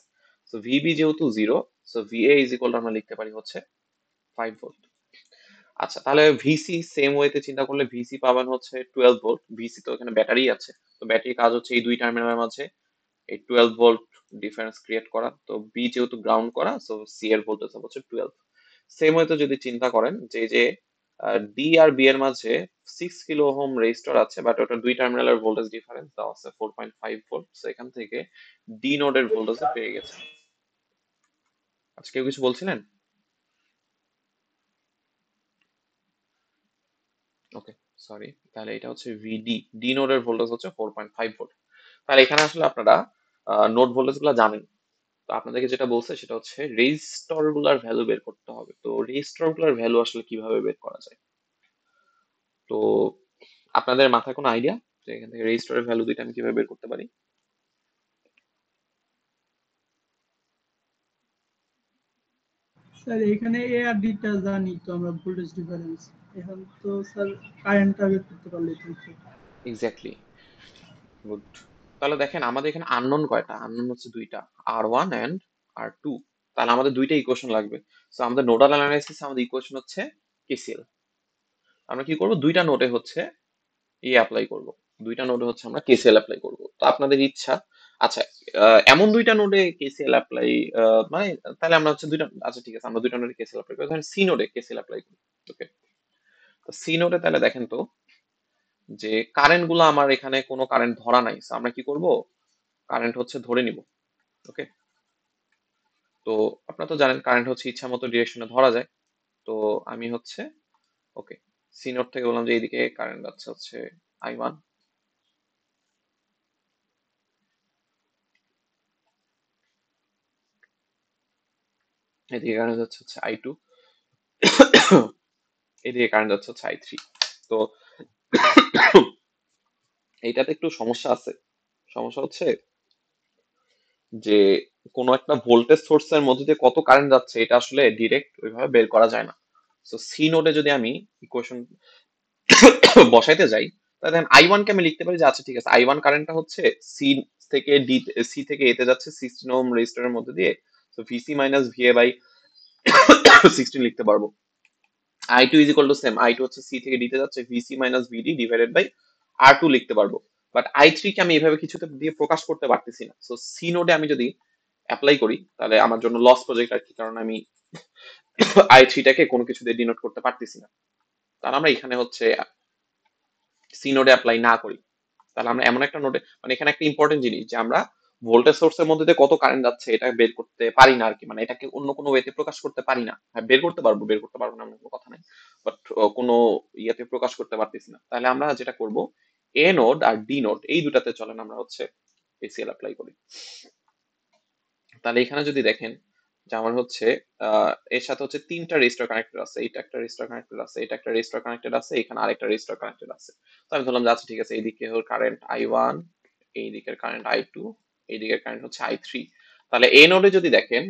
[SPEAKER 1] সো ভিবি যেহেতু 0, so VA is equal to আমরা লিখতে পারি হচ্ছে 5 ভোল্ট। আচ্ছা, তাহলে ভিসি সেম ওয়েতে চিন্তা করলে ভিসি পাবেন হচ্ছে 12 ভোল্ট। ভিসি তো এখানে ব্যাটারি আছে, তো ব্যাটারির কাজ হচ্ছে এই দুই টার্মিনালের মাঝে এই 12 ভোল্ট ডিফারেন্স ক্রিয়েট করা। তো বি যেহেতু গ্রাউন্ড করা, সো সি এর ভোল্টেজ হচ্ছে 12। সেম ওয়েতে যদি চিন্তা করেন যে ডি আর বি এর মাঝে 6 কিলো ওহম রেজিস্টর আছে, বাট ওটা দুই টার্মিনালের ভোল্টেজ ডিফারেন্স দেওয়া আছে 4.5 ভোল্ট। সো এখান থেকে ডি নোডের ভোল্টেজ পেয়ে গেছে। আচ্ছা, কেউ কিছু বলছিলেন? ওকে, সরি। তাহলে এটা হচ্ছে ভিডি, ডি নোডের ভোল্টেজ হচ্ছে 4.5 ভোল্ট। তাহলে এখানে আসলে আপনারা নোড ভোল্টেজ গুলো জানেন। তো আপনাদেরকে যেটা বলছে সেটা হচ্ছে রেজিস্টর গুলার ভ্যালু বের করতে হবে। তো রেজিস্টর গুলার ভ্যালু আসলে কিভাবে বের করা যায়? তো আপনাদের মাথায় কোনো আইডিয়া যে এখান থেকে রেজিস্টরের ভ্যালু দুইটা আমি কিভাবে বের করতে পারি?
[SPEAKER 3] স্যার এখানে এ আর ডিটা জানি তো আমরা, ভোল্টেজ ডিফারেন্স। এখন তো স্যার কারেন্টটা বের করতে পারলেই তো হতো।
[SPEAKER 1] Exactly, good. তাহলে দেখেন আমাদের এখানে আননোন কয়টা? আননোন হচ্ছে দুইটা, আর 1 এন্ড আর 2। তাহলে আমাদের দুইটা ইকুয়েশন লাগবে। সো আমাদের নোডাল অ্যানালাইসিস আমাদের ইকুয়েশন হচ্ছে কেসিএল। আমরা কি করব, দুইটা নোডে হচ্ছে অ্যাপ্লাই করব, দুইটা নোডে হচ্ছে আমরা কেসিএল অ্যাপ্লাই করব। তো আপনাদের ইচ্ছা। আচ্ছা, এমন দুইটা নোডে কেসিএল অ্যাপ্লাই, মানে তাহলে আমরা হচ্ছে দুইটা, আচ্ছা ঠিক আছে, আমরা দুইটা নোডে কেসিএল অ্যাপ্লাই করি, ধরেন সি নোডে কেসিএল অ্যাপ্লাই করি। ওকে, তো সি নোডে তাহলে দেখেন তো যে কারেন্ট গুলো আমার এখানে কোনো কারেন্ট ধরা নাই, তো আমরা কি করব, কারেন্ট হচ্ছে ধরে নিব। ওকে, তো আপনারা তো জানেন কারেন্ট হচ্ছে ইচ্ছা মতো ডিরেকশনে ধরা যায়। তো আমি হচ্ছে, ওকে, সি নোড থেকে বললাম যে এইদিকে কারেন্ট যাচ্ছে হচ্ছে I1, এদিকে কারেন্ট যাচ্ছে হচ্ছে I2, এদিকে কারেন্ট যাচ্ছে হচ্ছে I3। তো এইটাতে একটু সমস্যা আছে। সমস্যা হচ্ছে যে কোনো একটা ভোল্টেজ সোর্সের মধ্যে দিয়ে কত কারেন্ট যাচ্ছে এটা আসলে ডিরেক্ট ওইভাবে বের করা যায় না। তো সি নোডে যদি আমি ইকুয়েশন বসাইতে যাই, তাহলে দেখেন I1 কে আমি লিখতে পারি যে আচ্ছা ঠিক আছে, I1 কারেন্টটা হচ্ছে সি থেকে ডি, সি থেকে এতে যাচ্ছে 16 ওহম রেজিস্টরের মধ্যে দিয়ে, তো ভিসি মাইনাস ভিএ বাই 16 লিখতে পারবো। I2 is equal to same, I2 হচ্ছে সি থেকে ডিতে যাচ্ছে VC minus VD divided by R2 লিখতে পারবো। বাট I3 কে আমি এভাবে কিছুতে দিয়ে প্রকাশ করতে পারতেছি না। সো সি নোডে আমি যদি অ্যাপ্লাই করি তাহলে আমার জন্য লস প্রজেক্ট আর কি, কারণ আমি I3 টাকে কোনো কিছু দিয়ে ডিনোট করতে পারতেছি না। তাহলে আমরা এখানে হচ্ছে সি নোডে অ্যাপ্লাই না করি, তাহলে আমরা এমন একটা নোডে, মানে এখানে একটা ইম্পর্টেন্ট জিনিস যে আমরা ভোল্টেজ সোর্সের মধ্যে দিয়ে কত কারেন্ট যাচ্ছে এটা বের করতে পারি না আর কি, মানে এটাকে অন্য কোনো ওয়েতে প্রকাশ করতে পারি না। হ্যাঁ বের করতে পারবো, বের করতে পারবো না এমন কোনো কথা নাই, বাট কোনো ইয়েতে প্রকাশ করতে পারতেছি না। তাহলে আমরা যেটা করব, এ নোড আর ডি নোড এই দুটাতে চলেন আমরা হচ্ছে এসিএল অ্যাপ্লাই করি। তাহলে এখানে যদি দেখেন যে আমার হচ্ছে এর সাথে হচ্ছে তিনটা রেজিস্টার কানেক্টেড আছে, এইটা একটা রেজিস্টার কানেক্টেড আছে, এটা একটা রেজিস্টার কানেক্টেড আছে, এখানে আরেকটা রেজিস্টার কানেক্টেড আছে। তো আমি ধরলাম যে আচ্ছা ঠিক আছে, এইদিকে হল কারেন্ট I1, এই দিকের কারেন্ট I2, এই দিকের কারেন্ট হচ্ছে I3। তাহলে এ নোডে যদি দেখেন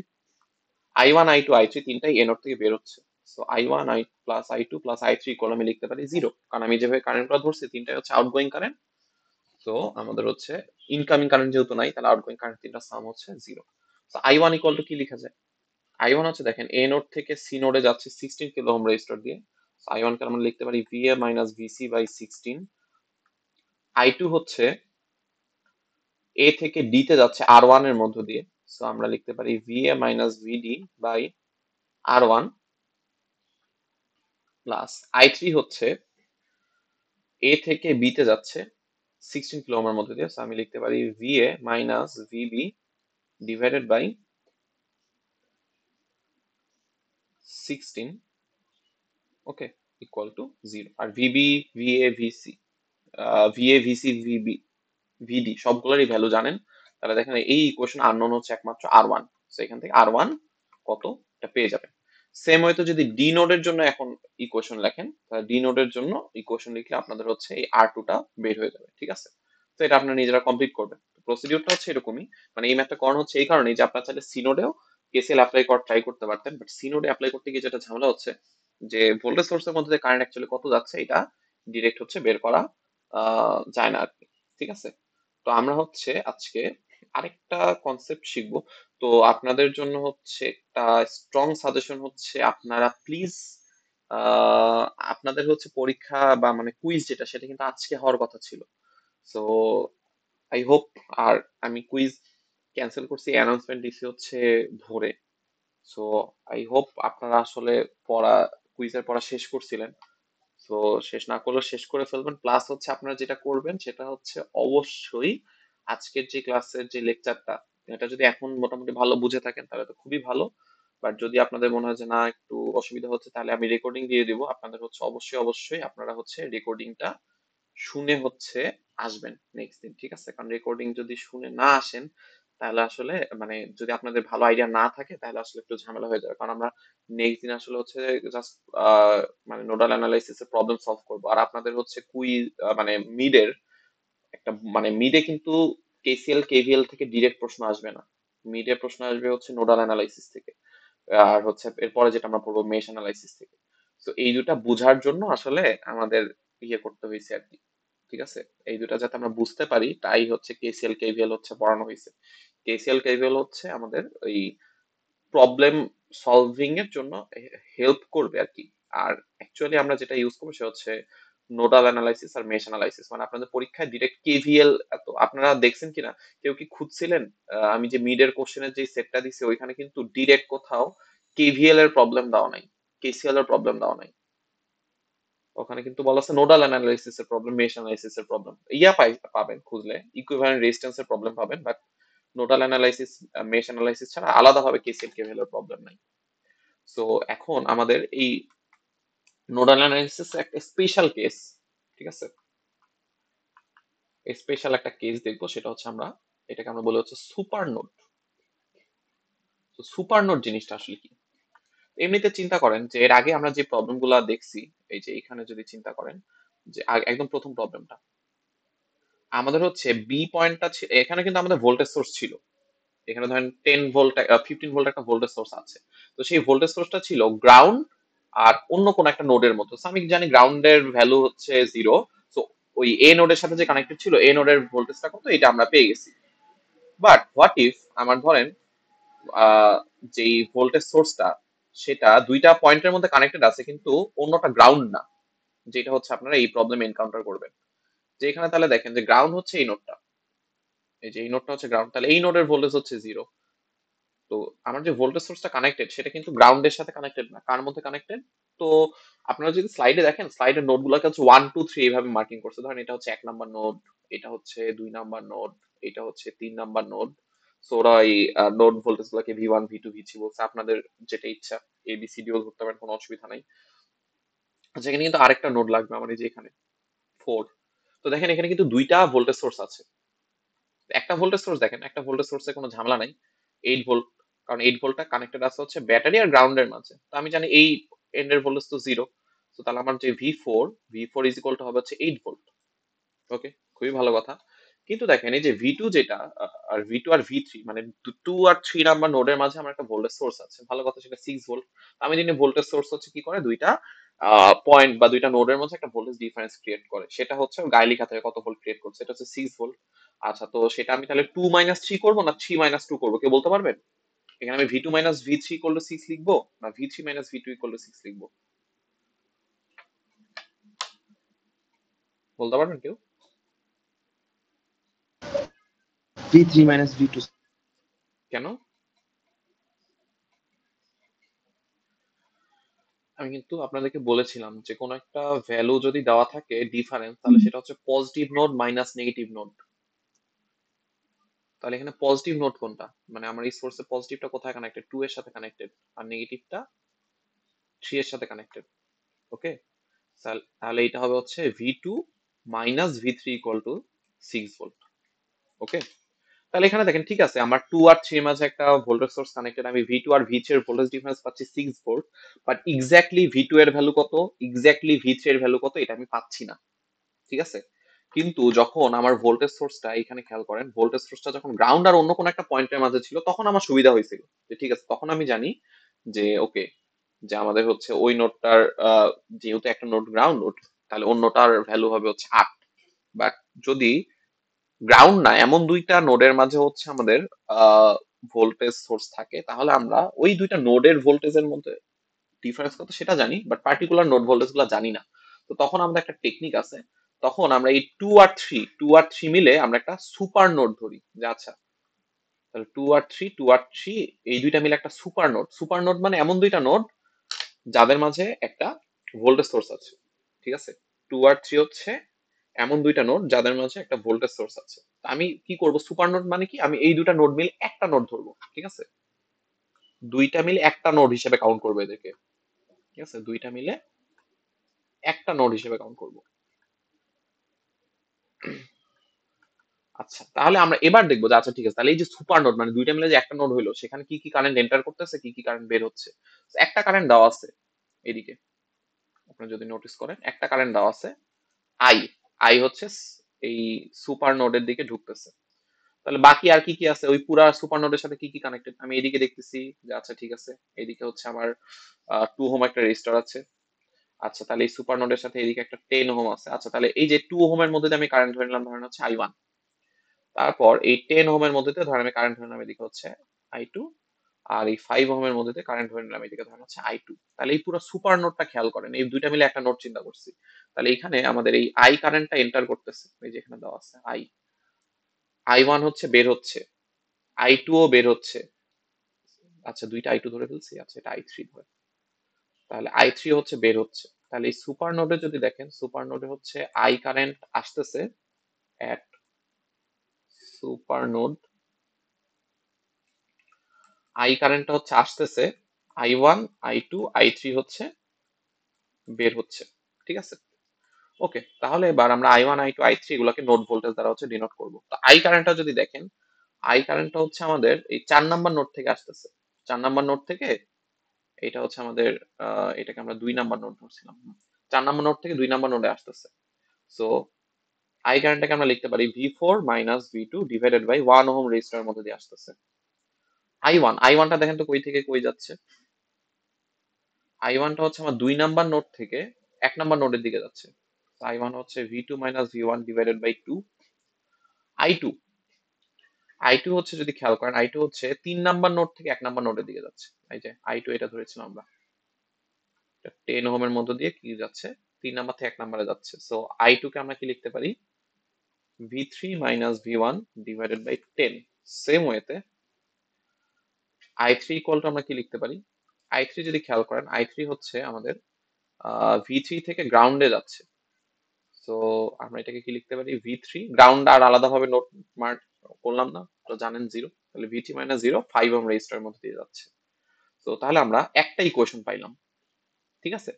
[SPEAKER 1] I1 I2 I3 তিনটাই এ নোড থেকে বের হচ্ছে। So I1 I plus I2 plus I3 equal আমি লিখতে পারি 0, কারণ আমি যেভাবে কারেন্টগুলো ধরছি তিনটাই হচ্ছে আউটগোয়িং কারেন্ট। তো আমাদের হচ্ছে ইনকামিং কারেন্ট যেহেতু নাই, তাহলে আউটগোয়িং কারেন্ট তিনটা সাম হচ্ছে 0। তো I1 ইকুয়াল টু কি লেখা যায়, I1 হচ্ছে দেখেন এ নোড থেকে সি নোডে যাচ্ছে 16 কিলো ওহম রেজিস্টার দিয়ে, I1 কে আমরা লিখতে পারি VA minus VC by 16। I2 হচ্ছে এ থেকে ডি তে যাচ্ছে R1 এর মধ্য দিয়ে, সো আমরা লিখতে পারি VA minus VD by R1 plus I3 হচ্ছে এ থেকে বি তে যাচ্ছে 16 কিলো ওহমের মধ্যে দিয়ে, সো আমি লিখতে পারি VA minus VB divided by 16, okay, equal to 0। আর VB VA VC, VA VC VB VD সবগুলোরই ভ্যালু জানেন। তাহলে দেখেন এই ইকুয়েশন আননোন হচ্ছে একমাত্র R1, সো এখান থেকে R1 কত এটা পেয়ে যাবেন। সেম ওয়েতে যদি ডি নোডের জন্য এখন ইকুয়েশন লেখেন, তাহলে ডি নোডের জন্য ইকুয়েশন লিখলে আপনাদের হচ্ছে এই R2 টা বের হয়ে যাবে, ঠিক আছে। তো এটা আপনারা নিজেরা কমপ্লিট করবেন। প্রসিডিউরটা হচ্ছে এরকমই, মানে এই ম্যাথটা করানো হচ্ছে এই কারণেই যে আপনারা চাইলে সি নোডেও কেসিএল অ্যাপ্লাই করা ট্রাই করতে পারতেন, বাট সি নোডে অ্যাপ্লাই করতে গিয়ে যেটা ঝামেলা হচ্ছে যে ভোল্টেজ সোর্সের মধ্যে কারেন্ট অ্যাকচুয়ালি কত যাচ্ছে এটা ডিরেক্ট হচ্ছে বের করা যায় না আর কি, ঠিক আছে। তো আমরা হচ্ছে আজকে আরেকটা কনসেপ্ট শিখবো। তো আপনাদের জন্য হচ্ছে একটা স্ট্রং সাজেশন হচ্ছে আপনারা প্লিজ, আপনাদের হচ্ছে পরীক্ষা বা মানে কুইজ যেটা সেটা কিন্তু আজকে হওয়ার কথা ছিল। সো আই হোপ, আর আমি কুইজ ক্যান্সেল করছি, অ্যানাউন্সমেন্ট দিছি হচ্ছে ভোরে। সো আই হোপ আপনারা আসলে পড়া, কুইজের পড়া শেষ করছিলেন। তো শেষ না করলেও শেষ করে ফেলবেন। প্লাস হচ্ছে আপনারা যেটা করবেন সেটা হচ্ছে অবশ্যই আজকের যে ক্লাসের যে লেকচারটা, এটা যদি এখন মোটামুটি ভালো বুঝে থাকেন তাহলে তো খুবই ভালো। বাট যদি আপনাদের মনে হয় যে না একটু অসুবিধা হচ্ছে, তাহলে আমি রেকর্ডিং দিয়ে দিব। আপনাদের হচ্ছে অবশ্যই অবশ্যই আপনারা হচ্ছে রেকর্ডিংটা শুনে হচ্ছে আসবেন নেক্সট দিন, ঠিক আছে। কারণ রেকর্ডিং যদি শুনে না আসেন তাহলে আসলে মানে যদি আপনাদের ভালো আইডিয়া না থাকে তাহলে আসলে একটু ঝামেলা হয়ে যাবে, কারণ আমরা নেক্সট দিন আসলে হচ্ছে জাস্ট মানে নোডাল অ্যানালাইসিস এর প্রবলেম সলভ করব। আর আপনাদের হচ্ছে কুইজ মানে মিডের একটা, মানে মিডে কিন্তু কেসিএল কেভিএল থেকে ডিরেক্ট প্রশ্ন আসবে না, মিডে প্রশ্ন আসবে হচ্ছে নোডাল অ্যানালাইসিস থেকে, আর হচ্ছে এরপরে যেটা আমরা পড়বো মেশ অ্যানালাইসিস থেকে। তো এই দুটা বোঝার জন্য আসলে আমাদের ইয়ে করতে হয়েছে আর কি, ঠিক আছে। এই দুটা যাতে আমরা বুঝতে পারি তাই হচ্ছে কেসিএল কেভিএল হচ্ছে পড়ানো হয়েছে। কেসিএল কেভিএল হচ্ছে আমাদের ওই প্রবলেম সলভিং এর জন্য হেল্প করবে আর কি। আর অ্যাকচুয়ালি আমরা যেটা ইউজ করবো সে হচ্ছে নোডাল অ্যানালাইসিস আর মেশ অ্যানালাইসিস, মানে আপনাদের পরীক্ষায় ডিরেক্ট কেভিএল, এত আপনারা দেখছেন কিনা, কেউ কি খুঁজছিলেন? আমি যে মিড এর কোশ্চেনের যে সেটটা দিছি ওইখানে কিন্তু ডিরেক্ট কোথাও কেভিএল এর প্রবলেম দেওয়া নাই, কেসিএল এর প্রবলেম দেওয়া নাই। ওখানে কিন্তু বলা আছে নোডাল অ্যানালাইসিস এর প্রবলেম, মেশ অ্যানালাইসিস এর প্রবলেম পাবেন খুঁজলে, ইকুইভ্যালেন্ট রেজিস্ট্যান্স এর প্রবলেম পাবেন, but nodal analysis, mesh analysis ছাড়া আলাদাভাবে কেসিএল কেভিএল এর প্রবলেম নাই। সো এখন আমাদের এই নোডাল অ্যানালাইসিস একটা স্পেশাল কেস, ঠিক আছে, স্পেশাল একটা কেস দেখবো, সেটা হচ্ছে এটাকে আমরা বলে হচ্ছে সুপার নোড। তো সুপার নোড জিনিসটা আসলে কি? এমনিতে চিন্তা করেন যে এর আগে আমরা যে প্রবলেম গুলা দেখছি, এই যে এখানে যদি চিন্তা করেন যে একদম প্রথম প্রবলেমটা আমাদের হচ্ছে বি পয়েন্টটা, এখানে কিন্তু আমাদের ভোল্টেজ সোর্স ছিল, এখানে ধরেন 10 ভোল্ট 15 ভোল্ট একটা ভোল্টেজ সোর্স আছে। তো সেই ভোল্টেজ সোর্সটা ছিল গ্রাউন্ড আর অন্য কোন একটা নোডের মতো। So আমি জানি গ্রাউন্ডের ভ্যালু হচ্ছে 0। তো ওই এ নোডের সাথে যে কানেক্টেড ছিল, এ নোডের ভোল্টেজটা কত এটা আমরা পেয়ে গেছি। বাট হোয়াট ইফ আমার ধরেন যেই ভোল্টেজ সোর্সটা সেটা দুইটা পয়েন্টের মধ্যে কানেক্টেড আছে কিন্তু অন্যটা গ্রাউন্ড না, যেটা হচ্ছে আপনারা এই প্রবলেম এনকাউন্টার করবেন। যে এখানে তাহলে দেখেন যে গ্রাউন্ড হচ্ছে এই নোডটা, এই যে এই নোডটা হচ্ছে গ্রাউন্ড, তাহলে এই নোডের ভোল্টেজ হচ্ছে 0। তো আমার যে ভোল্টেজ সোর্সটা কানেক্টেড সেটা কিন্তু গ্রাউন্ডের সাথে কানেক্টেড না, কার মধ্যে কানেক্টেড? তো আপনারা যদি স্লাইডে দেখেন, স্লাইডের নোড গুলোকে হচ্ছে 1 2 3 এইভাবে মার্কিং করছে। ধরেন এটা হচ্ছে 1 নাম্বার নোড, এটা হচ্ছে 2 নাম্বার নোড, এটা হচ্ছে 3 নাম্বার নোড। সো ওরা এই নোড ভোল্টেজ গুলোকে V1 V2 V3 বলছে, আপনাদের যেটা ইচ্ছা ABCDও ধরতে পারেন, কোনো অসুবিধা নাই। আচ্ছা, এখানে কিন্তু আরেকটা নোড লাগবে আমার, এই যে এখানে 4। তো দেখেন এখানে কিন্তু দুইটা ভোল্টেজ সোর্স আছে। একটা ভোল্টেজ সোর্স দেখেন, একটা ভোল্টেজ সোর্সে কোনো ঝামেলা নাই, 8 ভোল্ট, কারণ 8 ভোল্টটা কানেক্টেড আছে হচ্ছে ব্যাটারি আর গ্রাউন্ডের মাঝে। তো আমি জানি এই এন্ডের ভোল্টেজ তো 0। তো তাহলে আমার যে V4 ইজ ইকুয়াল টু হবে হচ্ছে 8 ভোল্ট। ওকে, খুবই ভালো কথা। কিন্তু দেখেন এই যে V2 যেটা, আর V2 আর V3 মানে 2 আর 3 নাম্বার নোডের মাঝে আমার একটা ভোল্টেজ সোর্স আছে, ভালো কথা, সেটা 6 ভোল্ট। আমি জানি ভোল্টেজ সোর্স হচ্ছে কি করে, দুইটা পয়েন্ট বা দুইটা নোডের মধ্যে একটা ভোল্টেজ ডিফারেন্স ক্রিয়েট করে, সেটা হচ্ছে গায়ে লেখা থাকে কত ভোল্ট ক্রিয়েট করছে, এটা হচ্ছে 6 ভোল্ট। আচ্ছা, তো সেটা আমি তাহলে 2 - 3 করবো না 3 - 2 করবো, কেউ বলতে পারবেন? এখানে আমি V2 - V3 ইকুয়াল টু 6 লিখবো, না V3 - V2 ইকুয়াল টু 6 লিখবো? বলতে পারবেন কেউ?
[SPEAKER 2] V3 minus V2.
[SPEAKER 1] কেন? আমি কিন্তু আপনাদেরকে বলেছিলাম যে কোনো একটা ভ্যালু যদি দেওয়া থাকে ডিফারেন্স, তাহলে সেটা হচ্ছে positive node minus negative node. তাহলে এখানে পজিটিভ নোড কোনটা, মানে আমার এই সোর্সে পজিটিভটা কোথায় কানেক্টেড? 2 এর সাথে কানেক্টেড, আর নেগেটিভটা 3 এর সাথে কানেক্টেড। ওকে, তাহলে এটা হবে হচ্ছে V2 - V3 equal to 6 volt. ওকে, তাহলে এখানে দেখেন ঠিক আছে, আমার 2 আর 3 এর মাঝে একটা ভোল্টেজ সোর্স কানেক্টেড, আমি V2 আর V3 এর ভোল্টেজ ডিফারেন্স পাচ্ছি 6 ভোল্ট, বাট এক্স্যাক্টলি V2 এর ভ্যালু কত, এক্স্যাক্টলি V3 এর ভ্যালু কত, এটা আমি পাচ্ছি না। ঠিক আছে, কিন্তু যখন আমার ভোল্টেজ সোর্সটা, এখানে খেয়াল করেন, ভোল্টেজ সোর্সটা যখন গ্রাউন্ড আর অন্য কোনো একটা পয়েন্টের মাঝে ছিল, তখন আমার সুবিধা হয়েছিল যে ঠিক আছে, তখন আমি জানি যে ওকে, যে আমাদের হচ্ছে ওই নোডটার যেহেতু একটা নোড গ্রাউন্ড, তাহলে অন্যটার ভ্যালু হবে হচ্ছে 8। বাট যদি গ্রাউন্ড না এমন দুইটা নোডের মাঝে হচ্ছে আমাদের ভোল্টেজ সোর্স থাকে, তাহলে আমরা ওই দুইটা নোডের ভোল্টেজের মধ্যে ডিফারেন্স কত সেটা জানি, বাট পার্টিকুলার নোড ভোল্টেজ গুলো জানি না। তো তখন আমাদের একটা টেকনিক আছে, তখন আমরা এই 2 আর 3 মিলে আমরা একটা সুপার নোড ধরি, যে আচ্ছা তাহলে 2 আর 3 এই দুইটা মিলে একটা সুপার নোড। সুপার নোড মানে এমন দুইটা নোড যাদের মাঝে একটা ভোল্টেজ সোর্স আছে। ঠিক আছে, 2 আর 3 হচ্ছে এমন দুইটা নোড যাদের মাঝে একটা ভোল্টেজ সোর্স আছে। তা আমি কি করব, সুপার নোড মানে কি, আমি এই দুইটা নোড মিলে একটা নোড ধরবো। ঠিক আছে, দুইটা মিলে একটা নোড হিসেবে কাউন্ট করবো এদেরকে। ঠিক আছে, দুইটা মিলে একটা নোড হিসেবে কাউন্ট করব। আচ্ছা, তাহলে আমরা এবার দেখবো যে আচ্ছা ঠিক আছে, তাহলে এই যে সুপার নোড মানে দুইটা মিলে যে একটা নোড হইলো, সেখানে কি কি কারেন্ট এন্টার করতেছে, কি কি কারেন্ট বের হচ্ছে। তো একটা কারেন্ট দেওয়া আছে এদিকে, আপনি যদি নোটিস করেন একটা কারেন্ট দেওয়া আছে আই, আই হচ্ছে এই সুপার নোডের দিকে ঢুকতেছে। তাহলে বাকি আর কি কি আছে, ওই পুরা সুপার নোডের সাথে কি কি কানেক্টেড আমি এদিকে দেখতেছি যে আচ্ছা ঠিক আছে, এদিকে হচ্ছে আমার 2 ওহম একটা রেজিস্টার আছে। আচ্ছা, তাহলে এই সুপার নোডের সাথে এদিকে একটা 10 ওহম আছে। আচ্ছা, তাহলে এই যে 2 ওহমের মধ্যে দিয়ে আমি কারেন্ট ধরে নিলাম, ধরেন হচ্ছে I1। তারপর এই 10 ওহমের মধ্যে দিয়ে ধরেন আমি কারেন্ট ধরে নিলাম, এদিকে হচ্ছে I2। আর এই 5 ওহমের মধ্যে দিয়ে কারেন্ট ধরে নিলাম, এদিকে ধরেন হচ্ছে I2। তাহলে এই পুরো সুপার নোডটা খেয়াল করেন, এই দুইটা মিলে একটা নোড চিন্তা করছি। তাহলে এখানে আমাদের এই I কারেন্টটা এন্টার করতেছে, এই যে এখানে দেওয়া আছে I1 হচ্ছে বের হচ্ছে, I2 ও বের হচ্ছে। আচ্ছা, দুইটা I2 ধরে ফেলছি, আচ্ছা এটা I3 ধরে। তাহলে I3 হচ্ছে বের হচ্ছে। তাহলে এই সুপার নোডে যদি দেখেন, সুপার নোডে হচ্ছে I কারেন্ট আসতেছে এট সুপার নোড, I কারেন্টটা হচ্ছে আসতেছে, I1 I2 I3 হচ্ছে বের হচ্ছে। ঠিক আছে, ওকে। তাহলে এবার আমরা I1 I2 I3 এগুলোকে নোড ভোল্টেজ দ্বারা হচ্ছে ডিনোট করব। তো I কারেন্টটা যদি দেখেন, I কারেন্টটা হচ্ছে আমাদের এই 4 নাম্বার নোড থেকে আসতেছে। 4 নাম্বার নোড থেকে, এটা হচ্ছে আমাদের এটাকে আমরা 2 নাম্বার নোড ধরছিলাম। 4 নাম্বার নোড থেকে 2 নাম্বার নোডে আসতেছে। সো I কারেন্টটাকে আমরা লিখতে পারি V4 minus V2 divided by 1 ohm রেজিস্টারের মধ্যে দিয়ে আসতেছে। I1টা দেখেন তো কই থেকে কই যাচ্ছে। I1টা হচ্ছে আমার 2 নাম্বার নোড থেকে 1 নাম্বার নোডের দিকে যাচ্ছে। I1 হচ্ছে V2 minus V1 divided by 2। I2 I2 হচ্ছে যদি খেয়াল করেন, I2 হচ্ছে 3 নাম্বার নোড থেকে 1 নাম্বার নোডের দিকে যাচ্ছে। এই যে I2 এটা ধরেছিলাম আমরা, 10 ওহমের মধ্য দিয়ে কি যাচ্ছে, 3 নাম্বার থেকে 1 নাম্বারে যাচ্ছে। সো I2 কে আমরা কি লিখতে পারি, V3 minus V1 divided by 10। Same ওয়েতে I3 ইকুয়াল টু আমরা কি লিখতে পারি, I3 যদি খেয়াল করেন, I3 হচ্ছে আমাদের V3 থেকে গ্রাউন্ডে যাচ্ছে। সো আমরা এটাকে কি লিখতে পারি, V3 গ্রাউন্ড আর আলাদাভাবে নোট মার্ক করলাম না, তো জানেন 0। তাহলে V3 মাইনাস 0 5 ওহম রেজিস্টারের মধ্যে দিয়ে যাচ্ছে। তো তাহলে আমরা একটা ইকুয়েশন পাইলাম। ঠিক আছে,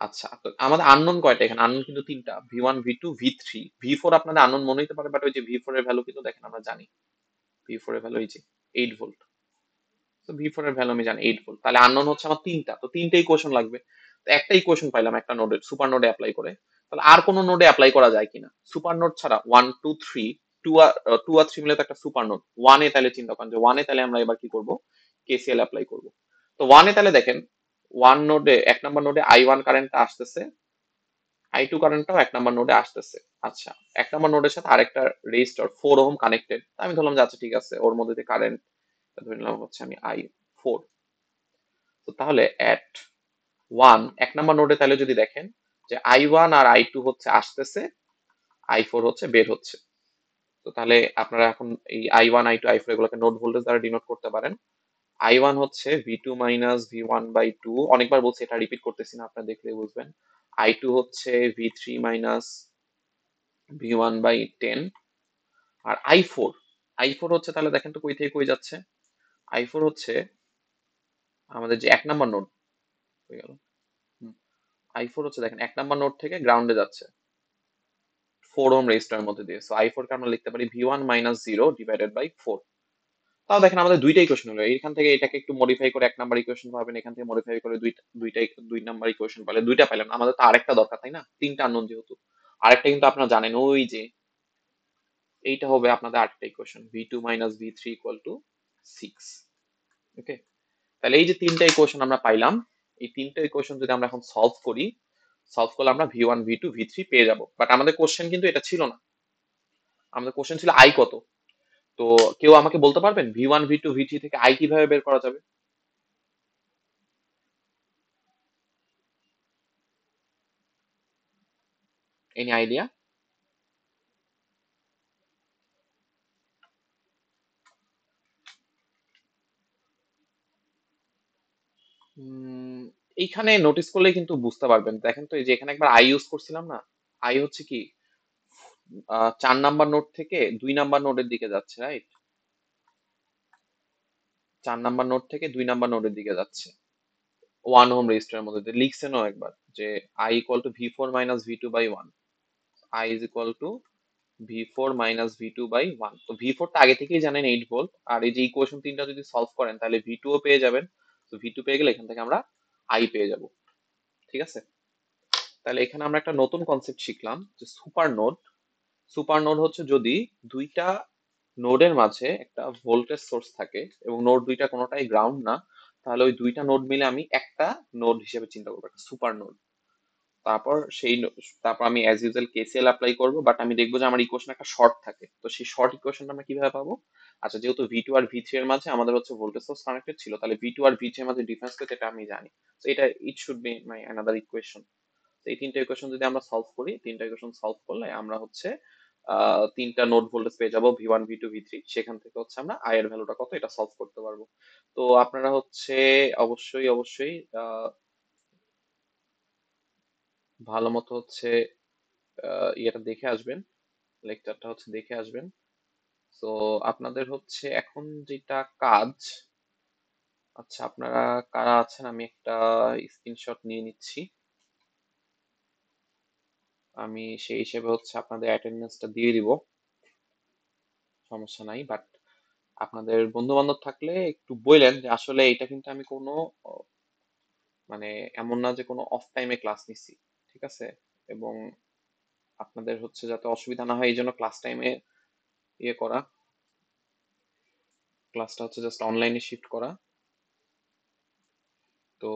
[SPEAKER 1] আচ্ছা তো আমাদের আননোন কয়টা, এখানে আননোন কিন্তু তিনটা, V1 V2 V3। V4 আপনাদের আননোন মনে হতে পারে, বাট ওই যে V4 এর ভ্যালু কিন্তু দেখেন আমরা জানি, V4 এর ভ্যালু এই যে 8 ভোল্ট। তো V4 এর ভ্যালু আমি জানি 8 ভোল্ট। তাহলে আননোন হচ্ছে আমার তিনটা, তো তিনটা ইকুয়েশন লাগবে। তো একটা ইকুয়েশন পাইলাম একটা নোডে, সুপার নোডে অ্যাপ্লাই করে। তাহলে আর কোন নোডে অ্যাপ্লাই করা যায় কিনা, সুপার নোড ছাড়া 1 2 3, 2 আর 3 মিলে তো একটা সুপার নোড। 1 এ তাহলে চিন্তা করেন যে 1 এ তাহলে আমরা এবার কি করব, KCL অ্যাপ্লাই করব। তো 1 এ তাহলে দেখেন, 1 নোডে, 1 নাম্বার নোডে I1 কারেন্টটা আসতেছে, I2 কারেন্টটাও 1 নাম্বার নোডে আসতেছে। আচ্ছা, 1 নাম্বার নোডের সাথে আরেকটা রেজিস্টার 4 ওহম কানেক্টেড। আমি ধরলাম যে আচ্ছা ঠিক আছে, ওর মধ্যে দিয়ে কারেন্ট ধরে নিলাম হচ্ছে আমি I4। তো তাহলে এট 1 নাম্বার নোডে তাহলে যদি দেখেন যে I1 আর I2 হচ্ছে আসতেছে, I4 হচ্ছে বের হচ্ছে। তো তাহলে আপনারা এখন এই I1 I2 I4 এগুলোকে নোড ভোল্টেজ দ্বারা ডিনোট করতে পারেন। I1 হচ্ছে V2 মাইনাস V1 বাই 2, অনেকবার বলছি এটা রিপিট করতেছি না, আপনারা দেখলে বুঝবেন। I2 হচ্ছে V3 minus V1 by 10। R I4 হচ্ছে তাহলে দেখেন তো কই থেকে কই যাচ্ছে, I4 হচ্ছে আমাদের যে 1 নাম্বার নোড হয়ে গেল। I4 হচ্ছে দেখেন 1 নাম্বার নোড থেকে গ্রাউন্ডে যাচ্ছে 4 ওহম রেজিস্টারের মধ্যে দিয়ে। সো I4 কে আমরা লিখতে পারি V1 মাইনাস 0 ডিভাইডেড বাই 4। তাও দেখেন আমাদের দুইটা ইকুয়েশন হলো, এখান থেকে এটাকে একটু মডিফাই করে 1 নাম্বার ইকুয়েশন পাবেন, এখান থেকে মডিফাই করে দুইটাই 2 নাম্বার ইকুয়েশন পাইলে দুইটা পাইলাম। আমাদের তো আরেকটা দরকার তাই না, তিনটা আননোন যেহেতু। আরেকটা কিন্তু আপনারা জানেন, ওই যে এইটা হবে আপনাদের আরেকটা equation, V2 minus V3 equal to 6। ওকে, তাহলে এই যে তিনটা ইকুয়েশন আমরা পাইলাম, এই তিনটা ইকুয়েশন যদি আমরা এখন সলভ করলে আমরা V1 V2 V3 পেয়ে যাব। বাট আমাদের কোশ্চেন কিন্তু এটা ছিল না, আমাদের কোশ্চেন ছিল I কত। তো কেউ আমাকে বলতে পারবেন V1 V2 V3 থেকে I কিভাবে বের করা যাবে? Any idea? এইখানে নোটিস করলে কিন্তু বুঝতে পারবেন, দেখেন তো এই যে এখানে একবার I ইউজ করছিলাম না, I হচ্ছে কি 4 নাম্বার নোড থেকে 2 নাম্বার নোডের দিকে যাচ্ছে, রাইট? 4 নাম্বার নোড থেকে 2 নাম্বার নোডের দিকে যাচ্ছে 1 ওহম রেজিস্টারের মধ্যে দিয়ে। লিখছেনও একবার যে I equal to V4 minus V2 by 1, I is equal to V4 minus V2 by 1। তো V4 টা আগে থেকেই জানেন 8 ভোল্ট, আর এই যে ইকুয়েশন তিনটা যদি সলভ করেন তাহলে V2 ও পেয়ে যাবেন। তো V2 পেয়ে গেলে এখান থেকে আমরা I পেয়ে যাব। ঠিক আছে, তাহলে এখানে আমরা একটা নতুন কনসেপ্ট শিখলাম যে সুপার নোড। সুপার নোড হচ্ছে যদি দুইটা নোডের মাঝে একটা ভোল্টেজ সোর্স থাকে এবং নোড দুইটা কোনোটাই গ্রাউন্ড না, তাহলে ওই দুইটা নোড মিলে আমি একটা নোড হিসেবে চিন্তা করবো, একটা সুপার নোড। তারপর আমি অ্যাজ ইউজুয়াল কেসিএল অ্যাপ্লাই করবো, বাট আমি দেখবো যে আমার ইকুয়েশন একটা শর্ট থাকে। তো সেই শর্ট ইকুয়েশনটা আমরা কিভাবে পাবো? আচ্ছা, যেহেতু ভি টু আর ভি থ্রি এর মাঝে আমাদের হচ্ছে ভোল্টেজ সোর্স কানেক্টেড ছিল, তাহলে ভি টু আর ভি থ্রি এর মাঝে ডিফারেন্স পেতে এটা আমি জানি। তো এটা it should be my another equation. তো এই তিনটা ইকুয়েশন যদি আমরা সলভ করি, তিনটা ইকুয়েশন সলভ করলে আমরা হচ্ছে তিনটা নোড ভোল্টেজ পেয়ে যাবো, V one, V two, V three. সেখান থেকে হচ্ছে আমরা আই এর ভ্যালুটা কত এটা সলভ করতে পারবো। তো আপনারা হচ্ছে অবশ্যই অবশ্যই ভালো মতো হচ্ছে ইয়েটা দেখে আসবেন, লেকচারটা হচ্ছে দেখে আসবেন। তো আপনাদের হচ্ছে এখন যেটা কাজ, আচ্ছা আপনারা কারা আছেন আমি একটা স্ক্রিনশট নিয়ে নিচ্ছি। আমি সেই হিসেবে হচ্ছে আপনাদের অ্যাটেন্ডেন্সটা দিয়ে দিব, সমস্যা নাই। বাট আপনাদের বন্ধু বান্ধব থাকলে একটু বললেন যে আসলে এটা কিন্তু আমি কোনো মানে এমন না যে কোনো অফ টাইমে ক্লাস নিচ্ছি, ঠিক আছে? এবং আপনাদের হচ্ছে যাতে অসুবিধা না হয় এই জন্য ক্লাস টাইমে ইয়ে করা, ক্লাসটা হচ্ছে জাস্ট অনলাইনে শিফট করা। তো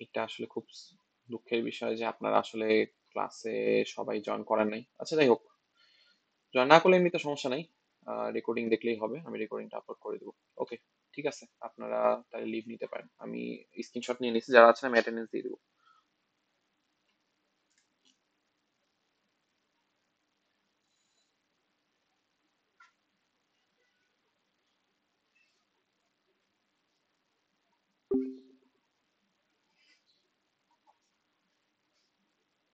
[SPEAKER 1] এটা আসলে খুব দুঃখের বিষয় যে আপনারা আসলে ক্লাসে সবাই জয়েন করেন নাই। আচ্ছা যাই হোক, জয়েন না করলে এমনিতে সমস্যা নাই, রেকর্ডিং দেখলেই হবে, আমি রেকর্ডিংটা আপলোড করে দেবো। ওকে, ঠিক আছে, আপনারা তাহলে লিভ নিতে পারেন। আমি স্ক্রিনশট নিয়ে নিচ্ছি, যারা আছেন আমি অ্যাটেন্ডেন্স দিয়ে দেবো।